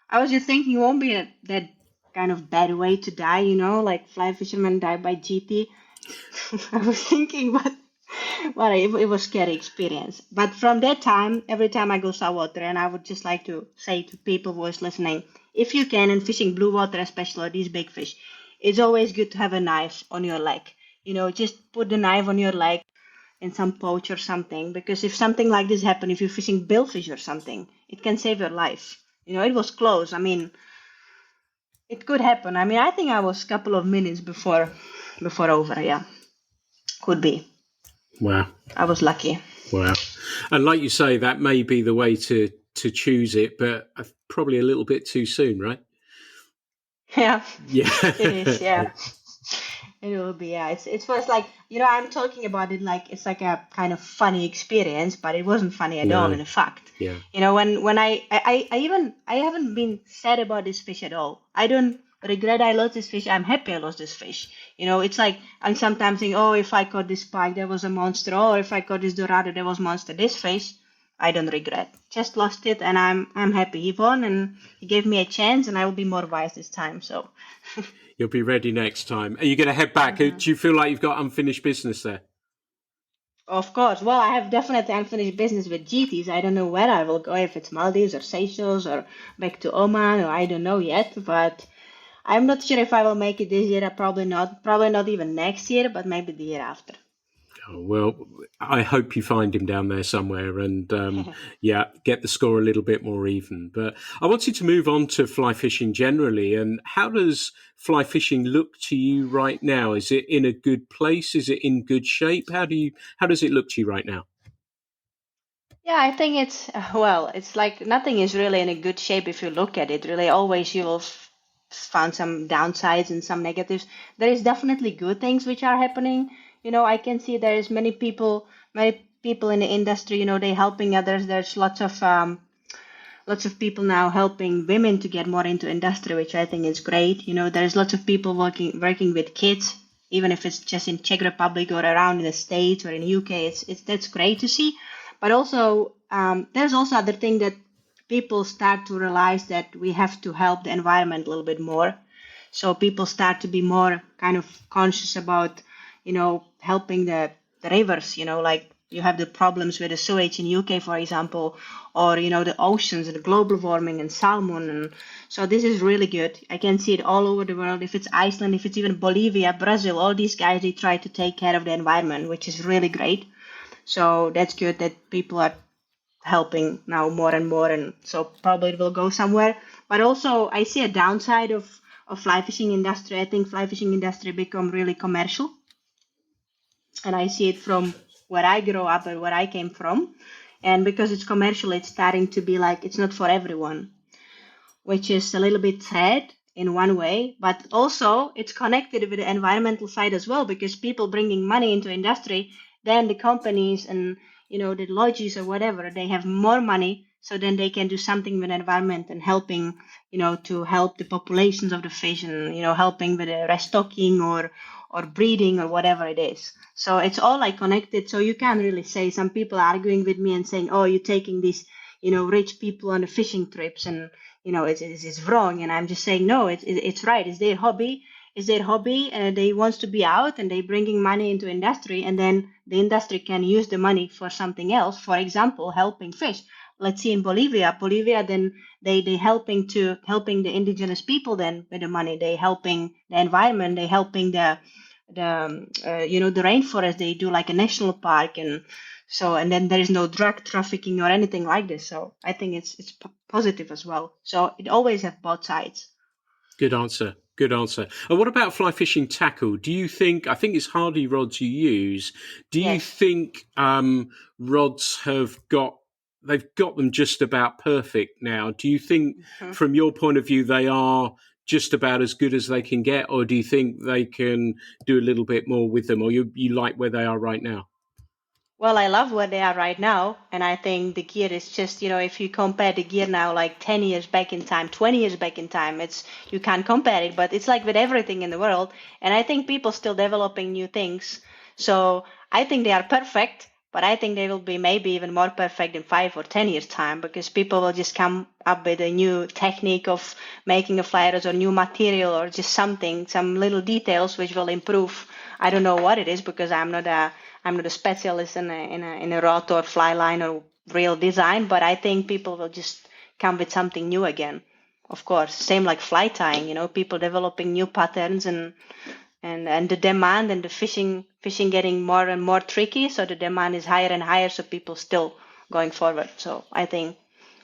[SPEAKER 3] I was just thinking it won't be that kind of bad way to die, like fly fishermen die by GT. I was thinking, but Well, it was scary experience. But from that time, every time I go saltwater, and I would just like to say to people who is listening, if you can, and fishing blue water especially, or these big fish, it's always good to have a knife on your leg. Just put the knife on your leg in some pouch or something, because if something like this happen, if you're fishing billfish or something, it can save your life. It was close. I mean, it could happen. I mean, I think I was a couple of minutes before over. Yeah, could be.
[SPEAKER 2] Wow.
[SPEAKER 3] I was lucky.
[SPEAKER 2] Wow. And like you say, that may be the way to choose it, but probably a little bit too soon, right?
[SPEAKER 3] Yeah,
[SPEAKER 2] Yeah.
[SPEAKER 3] it is. Yeah, it will be. Yeah, it was like I'm talking about it like it's like a kind of funny experience, but it wasn't funny at all.
[SPEAKER 2] No.
[SPEAKER 3] In fact,
[SPEAKER 2] Yeah.
[SPEAKER 3] When I haven't been sad about this fish at all. I don't regret I lost this fish. I'm happy I lost this fish. It's like I'm sometimes thinking, oh, if I caught this pike, there was a monster. Or if I caught this dorado, there was monster. This fish, I don't regret. Just lost it, and I'm happy. He won, and he gave me a chance, and I will be more wise this time. So
[SPEAKER 2] You'll be ready next time. Are you going to head back? Do you feel like you've got unfinished business there?
[SPEAKER 3] of course. Well, I have definitely unfinished business with GTs. I don't know where I will go, if it's Maldives or Seychelles or back to Oman, or I don't know yet. But I'm not sure if I will make it this year. Probably not. Probably not even next year, but maybe the year after.
[SPEAKER 2] Oh, well, I hope you find him down there somewhere and, get the score a little bit more even. But I wanted to move on to fly fishing generally. And how does fly fishing look to you right now? Is it in a good place? Is it in good shape? How does it look to you right now?
[SPEAKER 3] Yeah, I think it's like nothing is really in a good shape if you look at it. Really, always you will find some downsides and some negatives. There is definitely good things which are happening. I can see there is many people in the industry. They helping others. There's lots of people now helping women to get more into industry, which I think is great. There's lots of people working with kids, even if it's just in Czech Republic or around in the States or in the UK. That's great to see. But also, there's also other thing that people start to realize that we have to help the environment a little bit more. So people start to be more kind of conscious about, helping the rivers, like you have the problems with the sewage in UK, for example, or, the oceans and the global warming and salmon. And so this is really good. I can see it all over the world. If it's Iceland, if it's even Bolivia, Brazil, all these guys, they try to take care of the environment, which is really great. So that's good that people are helping now more and more, and so probably it will go somewhere. But also I see a downside of fly fishing industry. I think fly fishing industry become really commercial, and I see it from where I grew up and where I came from. And because it's commercial, it's starting to be like it's not for everyone, which is a little bit sad in one way, but also it's connected with the environmental side as well, because people bringing money into industry, then the companies and the lodges or whatever, they have more money, so then they can do something with the environment and helping to help the populations of the fish, and helping with the restocking or breeding or whatever it is. So it's all like connected. So you can't really say, some people are arguing with me and saying, oh, you're taking these rich people on the fishing trips, and it's wrong. And I'm just saying, no, it's right. It's their hobby. And they wants to be out, and they bringing money into industry, and then the industry can use the money for something else. For example, helping fish. Let's see in Bolivia, then they helping the indigenous people, then with the money, they helping the environment, they helping the rainforest. They do like a national park, and then there is no drug trafficking or anything like this. So I think it's positive as well. So it always have both sides.
[SPEAKER 2] Good answer. And what about fly fishing tackle? Do you think, I think it's Hardy rods you use, do you think rods they've got them just about perfect now? Do you think from your point of view they are just about as good as they can get, or do you think they can do a little bit more with them, or you like where they are right now?
[SPEAKER 3] Well, I love where they are right now, and I think the gear is just, if you compare the gear now, like 10 years back in time, 20 years back in time, you can't compare it, but it's like with everything in the world, and I think people still developing new things. So I think they are perfect, but I think they will be maybe even more perfect in 5 or 10 years time, because people will just come up with a new technique of making a fly rod or new material, or just some little details which will improve. I don't know what it is, because I'm I'm not a specialist in a rod or fly line or reel design, but I think people will just come with something new again. Of course, same like fly tying, people developing new patterns and the demand and the fishing getting more and more tricky. So the demand is higher and higher. So people still going forward. So I think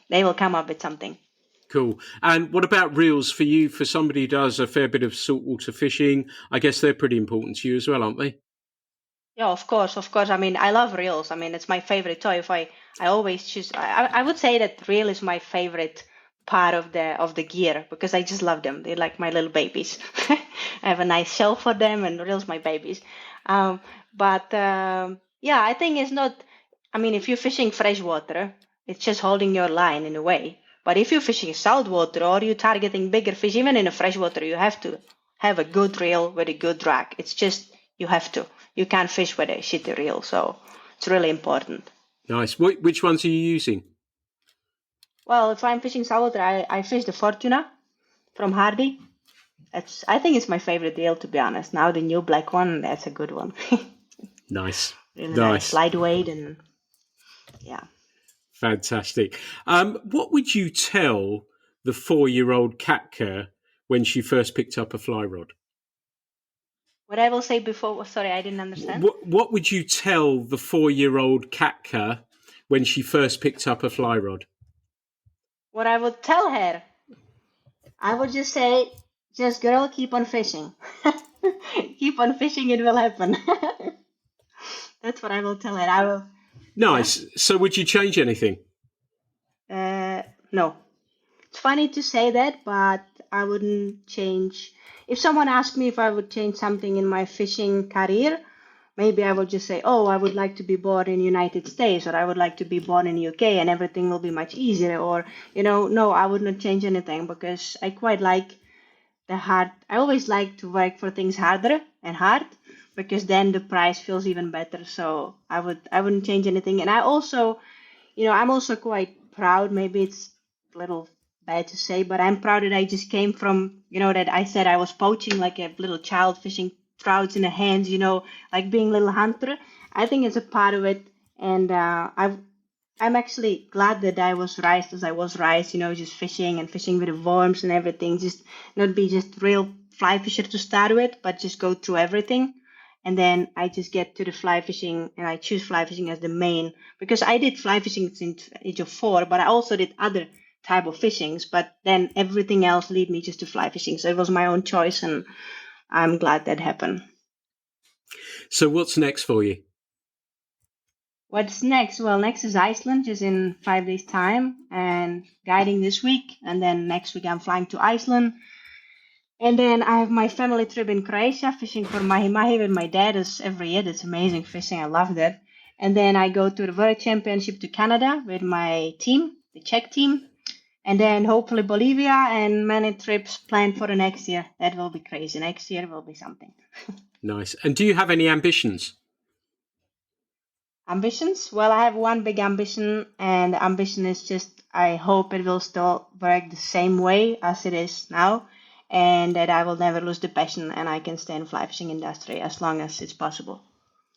[SPEAKER 3] they will come up with something.
[SPEAKER 2] Cool. And what about reels for you? For somebody who does a fair bit of saltwater fishing, I guess they're pretty important to you as well, aren't they?
[SPEAKER 3] Yeah, of course. I mean, I love reels. I mean, it's my favorite toy. If I always choose, I would say that reel is my favorite part of the gear because I just love them. They're like my little babies. I have a nice shelf for them, and reels my babies. Yeah, I think it's not. I mean, if you're fishing freshwater, it's just holding your line in a way. But if you're fishing saltwater or you're targeting bigger fish, even in a freshwater, you have to have a good reel with a good drag. It's just you have to. You can't fish with a shitty reel, so it's really important.
[SPEAKER 2] Nice. Which ones are you using?
[SPEAKER 3] Well, if I'm fishing saltwater, I fish the Fortuna from Hardy. I think it's my favorite reel, to be honest. Now the new black one, that's a good one.
[SPEAKER 2] Nice.
[SPEAKER 3] Really nice, lightweight, and yeah.
[SPEAKER 2] Fantastic. What would you tell the 4-year-old Katka when she first picked up a fly rod?
[SPEAKER 3] What I will say before, sorry, I didn't understand.
[SPEAKER 2] What would you tell the 4-year-old Katka when she first picked up a fly rod?
[SPEAKER 3] What I would tell her, I would just say, just girl, keep on fishing. Keep on fishing, it will happen. That's what I will tell her. I will.
[SPEAKER 2] Nice. Yeah. So would you change anything?
[SPEAKER 3] No. It's funny to say that, but I wouldn't change. If someone asked me if I would change something in my fishing career, maybe I would just say, oh, I would like to be born in the United States, or I would like to be born in the UK and everything will be much easier. Or, no, I would not change anything because I quite like the hard. I always like to work for things harder and hard because then the price feels even better. So I wouldn't change anything. And I also, I'm also quite proud. Maybe it's a little bad to say, but I'm proud that I just came from, that I said I was poaching like a little child, fishing trouts in the hands, like being a little hunter. I think it's a part of it. And I'm actually glad that I was raised as I was raised, just fishing with the worms and everything, just not be just real fly fisher to start with, but just go through everything. And then I just get to the fly fishing and I choose fly fishing as the main, because I did fly fishing since age of 4, but I also did other type of fishings, but then everything else lead me just to fly fishing. So it was my own choice and I'm glad that happened.
[SPEAKER 2] So what's next for you?
[SPEAKER 3] What's next? Well, next is Iceland, just in 5 days' time, and guiding this week. And then next week I'm flying to Iceland. And then I have my family trip in Croatia, fishing for mahi-mahi with my dad every year. That's amazing fishing. I love that. And then I go to the World Championship to Canada with my team, the Czech team. And then hopefully Bolivia, and many trips planned for the next year. That will be crazy. Next year will be something.
[SPEAKER 2] Nice. And do you have any ambitions?
[SPEAKER 3] Ambitions? Well, I have one big ambition, and the ambition is just I hope it will still work the same way as it is now, and that I will never lose the passion and I can stay in the fly fishing industry as long as it's possible.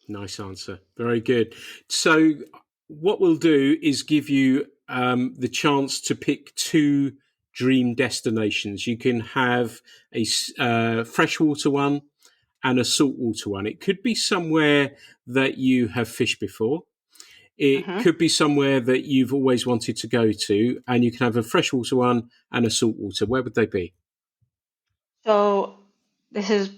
[SPEAKER 2] Nice answer. Very good. So what we'll do is give you the chance to pick 2 dream destinations. You can have a freshwater one and a saltwater one. It could be somewhere that you have fished before. It could be somewhere that you've always wanted to go to, and you can have a freshwater one and a saltwater. Where would they be?
[SPEAKER 3] So this is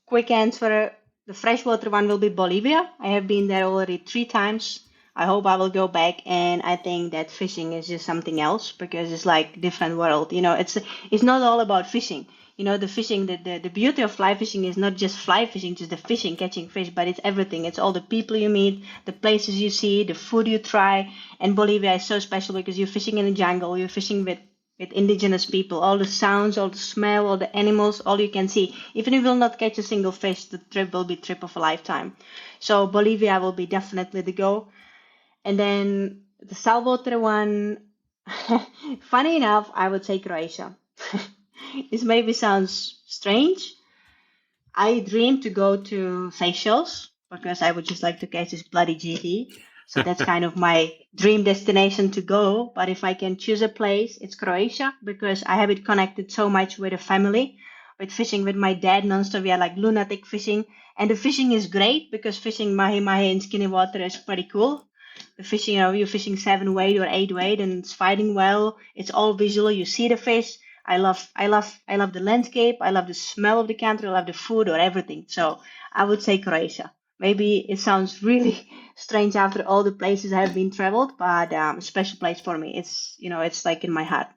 [SPEAKER 3] quick answer. The freshwater one will be Bolivia. I have been there already 3 times. I hope I will go back, and I think that fishing is just something else because it's like different world. It's not all about fishing. The fishing, the beauty of fly fishing is not just fly fishing, just the fishing, catching fish, but it's everything. It's all the people you meet, the places you see, the food you try. And Bolivia is so special because you're fishing in the jungle, you're fishing with indigenous people, all the sounds, all the smell, all the animals, all you can see. Even if you will not catch a single fish, the trip will be trip of a lifetime. So Bolivia will be definitely the go. And then the saltwater one, funny enough, I would say Croatia. This maybe sounds strange. I dream to go to Seychelles because I would just like to catch this bloody GT. So that's kind of my dream destination to go. But if I can choose a place, it's Croatia, because I have it connected so much with a family, with fishing with my dad nonstop. We are like lunatic fishing. And the fishing is great because fishing mahi-mahi in skinny water is pretty cool. The fishing, you're fishing 7 weight or 8 weight and it's fighting well. It's all visual. You see the fish. I love the landscape. I love the smell of the country. I love the food or everything. So I would say Croatia. Maybe it sounds really strange after all the places I have been traveled, but a special place for me. It's like in my heart.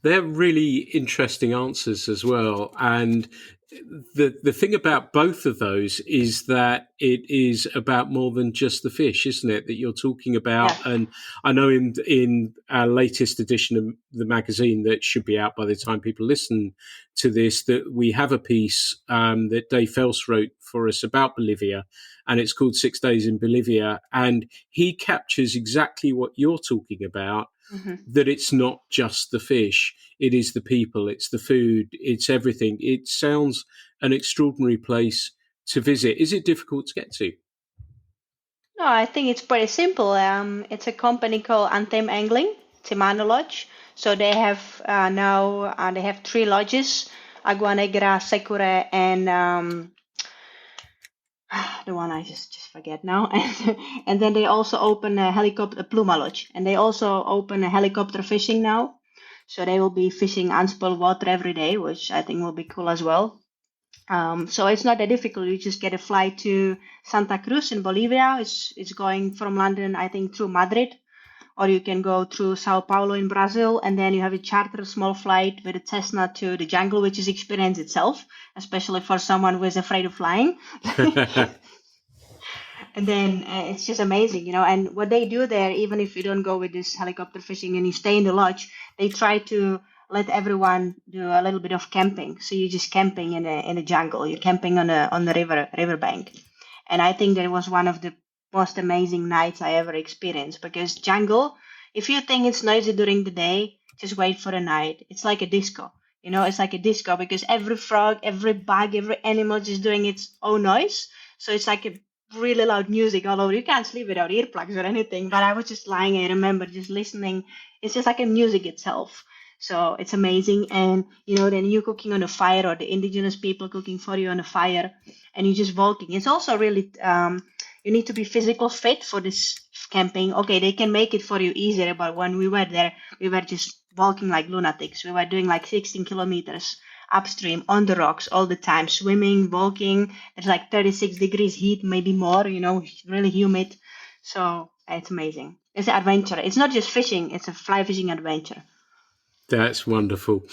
[SPEAKER 2] They're really interesting answers as well. And the thing about both of those is that it is about more than just the fish, isn't it, that you're talking about?
[SPEAKER 3] Yeah.
[SPEAKER 2] And I know in our latest edition of the magazine that should be out by the time people listen to this, that we have a piece that Dave Fels wrote for us about Bolivia, and it's called 6 Days in Bolivia. And he captures exactly what you're talking about. Mm-hmm. That it's not just the fish, it is the people, it's the food, it's everything. It sounds an extraordinary place to visit. Is it difficult to get to?
[SPEAKER 3] No, I think it's pretty simple. It's a company called Anthem Angling, Timano Lodge. So they have now they have 3 lodges: Agua Negra, Secure, and the one I just forget now. And then they also open a Pluma Lodge, and they also open a helicopter fishing now. So they will be fishing unspoiled water every day, which I think will be cool as well. So it's not that difficult. You just get a flight to Santa Cruz in Bolivia. It's going from London, I think, through Madrid, or you can go through Sao Paulo in Brazil, and then you have a charter small flight with a Cessna to the jungle, which is experience itself, especially for someone who is afraid of flying. And then it's just amazing, and what they do there, even if you don't go with this helicopter fishing and you stay in the lodge, they try to let everyone do a little bit of camping. So you're just camping in a jungle. You're camping on the riverbank. And I think that was one of the most amazing nights I ever experienced, because jungle, if you think it's noisy during the day, just wait for the night. It's like a disco. It's like a disco because every frog, every bug, every animal just doing its own noise. So it's like a really loud music all over. You can't sleep without earplugs or anything. But I was just lying. I remember just listening. It's just like a music itself. So it's amazing. And, then you cooking on a fire, or the indigenous people cooking for you on a fire, and you're just walking. It's also really, you need to be physical fit for this camping. Okay, they can make it for you easier. But when we were there, we were just walking like lunatics. We were doing like 16 kilometers upstream on the rocks all the time, swimming, walking. There's like 36 degrees heat, maybe more, really humid. So it's amazing. It's an adventure. It's not just fishing. It's a fly fishing adventure.
[SPEAKER 2] That's wonderful.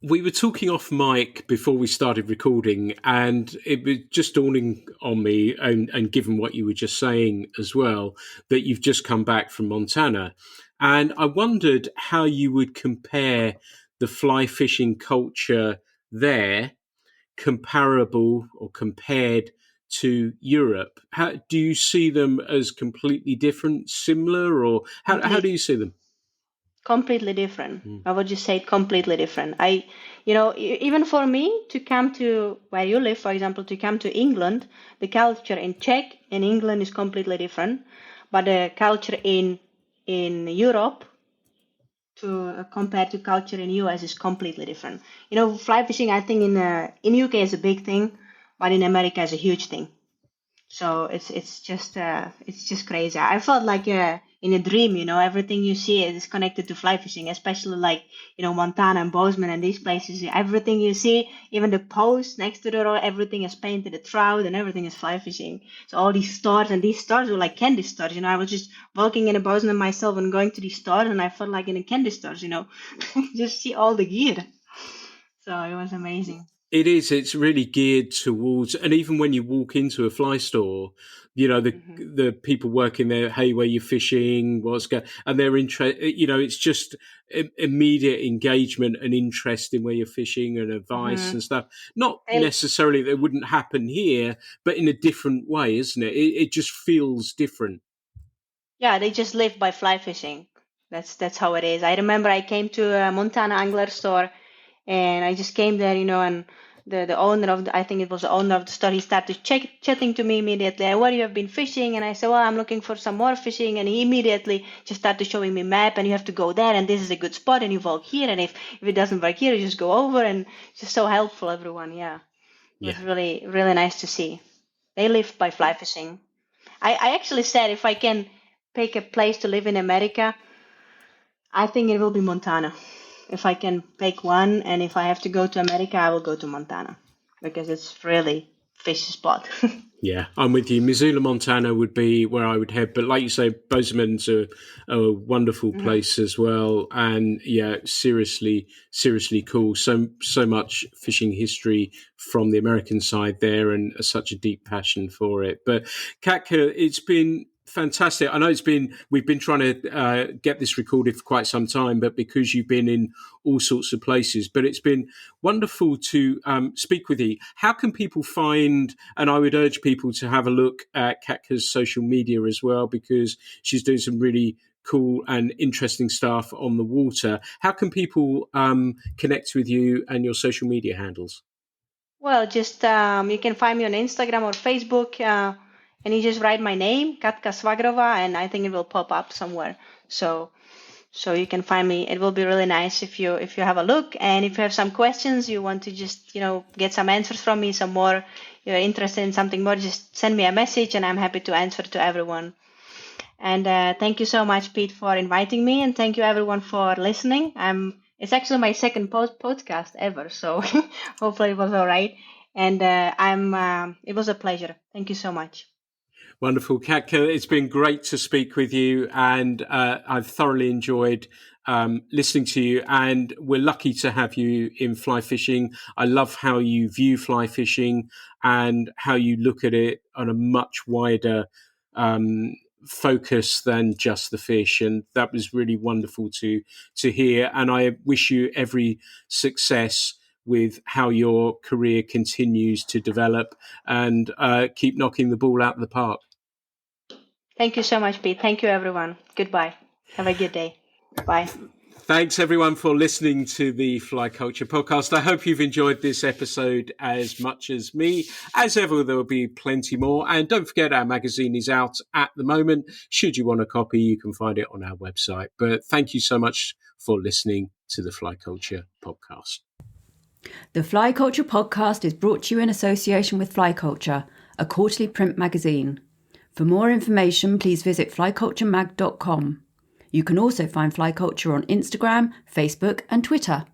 [SPEAKER 2] We were talking off mic before we started recording, and it was just dawning on me, and given what you were just saying as well, that you've just come back from Montana. And I wondered how you would compare the fly fishing culture there, comparable or compared to Europe. How do you see them as completely different, similar, or how do you see them?
[SPEAKER 3] Completely different. I would just say completely different. Even for me to come to where you live, for example, to come to England, the culture in Czech in England is completely different, but the culture in Europe compared to culture in US is completely different. Fly fishing, I think in UK is a big thing, but in America is a huge thing. So it's just crazy. I felt like in a dream, everything you see is connected to fly fishing, especially like, Montana and Bozeman and these places. Everything you see, even the post next to the road, everything is painted a trout and everything is fly fishing. So all these stores, and these stores were like candy stores, I was just walking in a Bozeman myself and going to these stores, and I felt like in a candy stores, just see all the gear. So it was amazing.
[SPEAKER 2] It is. It's really geared towards, and even when you walk into a fly store, the people working there, hey, where you fishing, and they're it's just immediate engagement and interest in where you're fishing and advice and stuff. Not necessarily that it wouldn't happen here, but in a different way, isn't it? It just feels different.
[SPEAKER 3] Yeah, they just live by fly fishing. That's how it is. I remember I came to a Montana angler store, and I just came there, and the owner of I think it was the owner of the store, he started chatting to me immediately. Where you have been fishing? And I said, well, I'm looking for some more fishing. And he immediately just started showing me map, and you have to go there, and this is a good spot, and you walk here, and if it doesn't work here, you just go over, and just so helpful, everyone. Yeah, it was really, really nice to see. They live by fly fishing. I actually said if I can pick a place to live in America, I think it will be Montana. If I can pick one, and if I have to go to America, I will go to Montana because it's really fish spot.
[SPEAKER 2] Yeah, I'm with you. Missoula, Montana would be where I would head. But like you say, Bozeman's a wonderful place as well. And yeah, seriously cool. So much fishing history from the American side there, and such a deep passion for it. But Katka, it's been fantastic. I know we've been trying to get this recorded for quite some time, but because you've been in all sorts of places, but it's been wonderful to speak with you. How can people find, and I would urge people to have a look at Katka's social media as well, because she's doing some really cool and interesting stuff on the water. How can people connect with you and your social media handles?
[SPEAKER 3] Well, just you can find me on Instagram or Facebook. And you just write my name, Katka Švagrová, and I think it will pop up somewhere. So you can find me. It will be really nice if you have a look, and if you have some questions, you want to just get some answers from me, some more, you're interested in something more, just send me a message, and I'm happy to answer to everyone. And thank you so much, Pete, for inviting me, and thank you everyone for listening. It's actually my second podcast ever, so hopefully it was all right. And it was a pleasure. Thank you so much.
[SPEAKER 2] Wonderful. Katka, it's been great to speak with you, and I've thoroughly enjoyed listening to you, and we're lucky to have you in fly fishing. I love how you view fly fishing and how you look at it on a much wider focus than just the fish, and that was really wonderful to hear, and I wish you every success with how your career continues to develop, and keep knocking the ball out of the park.
[SPEAKER 3] Thank you so much, Pete. Thank you, everyone. Goodbye. Have a good day. Bye.
[SPEAKER 2] Thanks, everyone, for listening to the Fly Culture podcast. I hope you've enjoyed this episode as much as me. As ever, there will be plenty more. And don't forget, our magazine is out at the moment. Should you want a copy, you can find it on our website. But thank you so much for listening to the Fly Culture podcast.
[SPEAKER 1] The Fly Culture podcast is brought to you in association with Fly Culture, a quarterly print magazine. For more information, please visit flyculturemag.com. You can also find Fly Culture on Instagram, Facebook, and Twitter.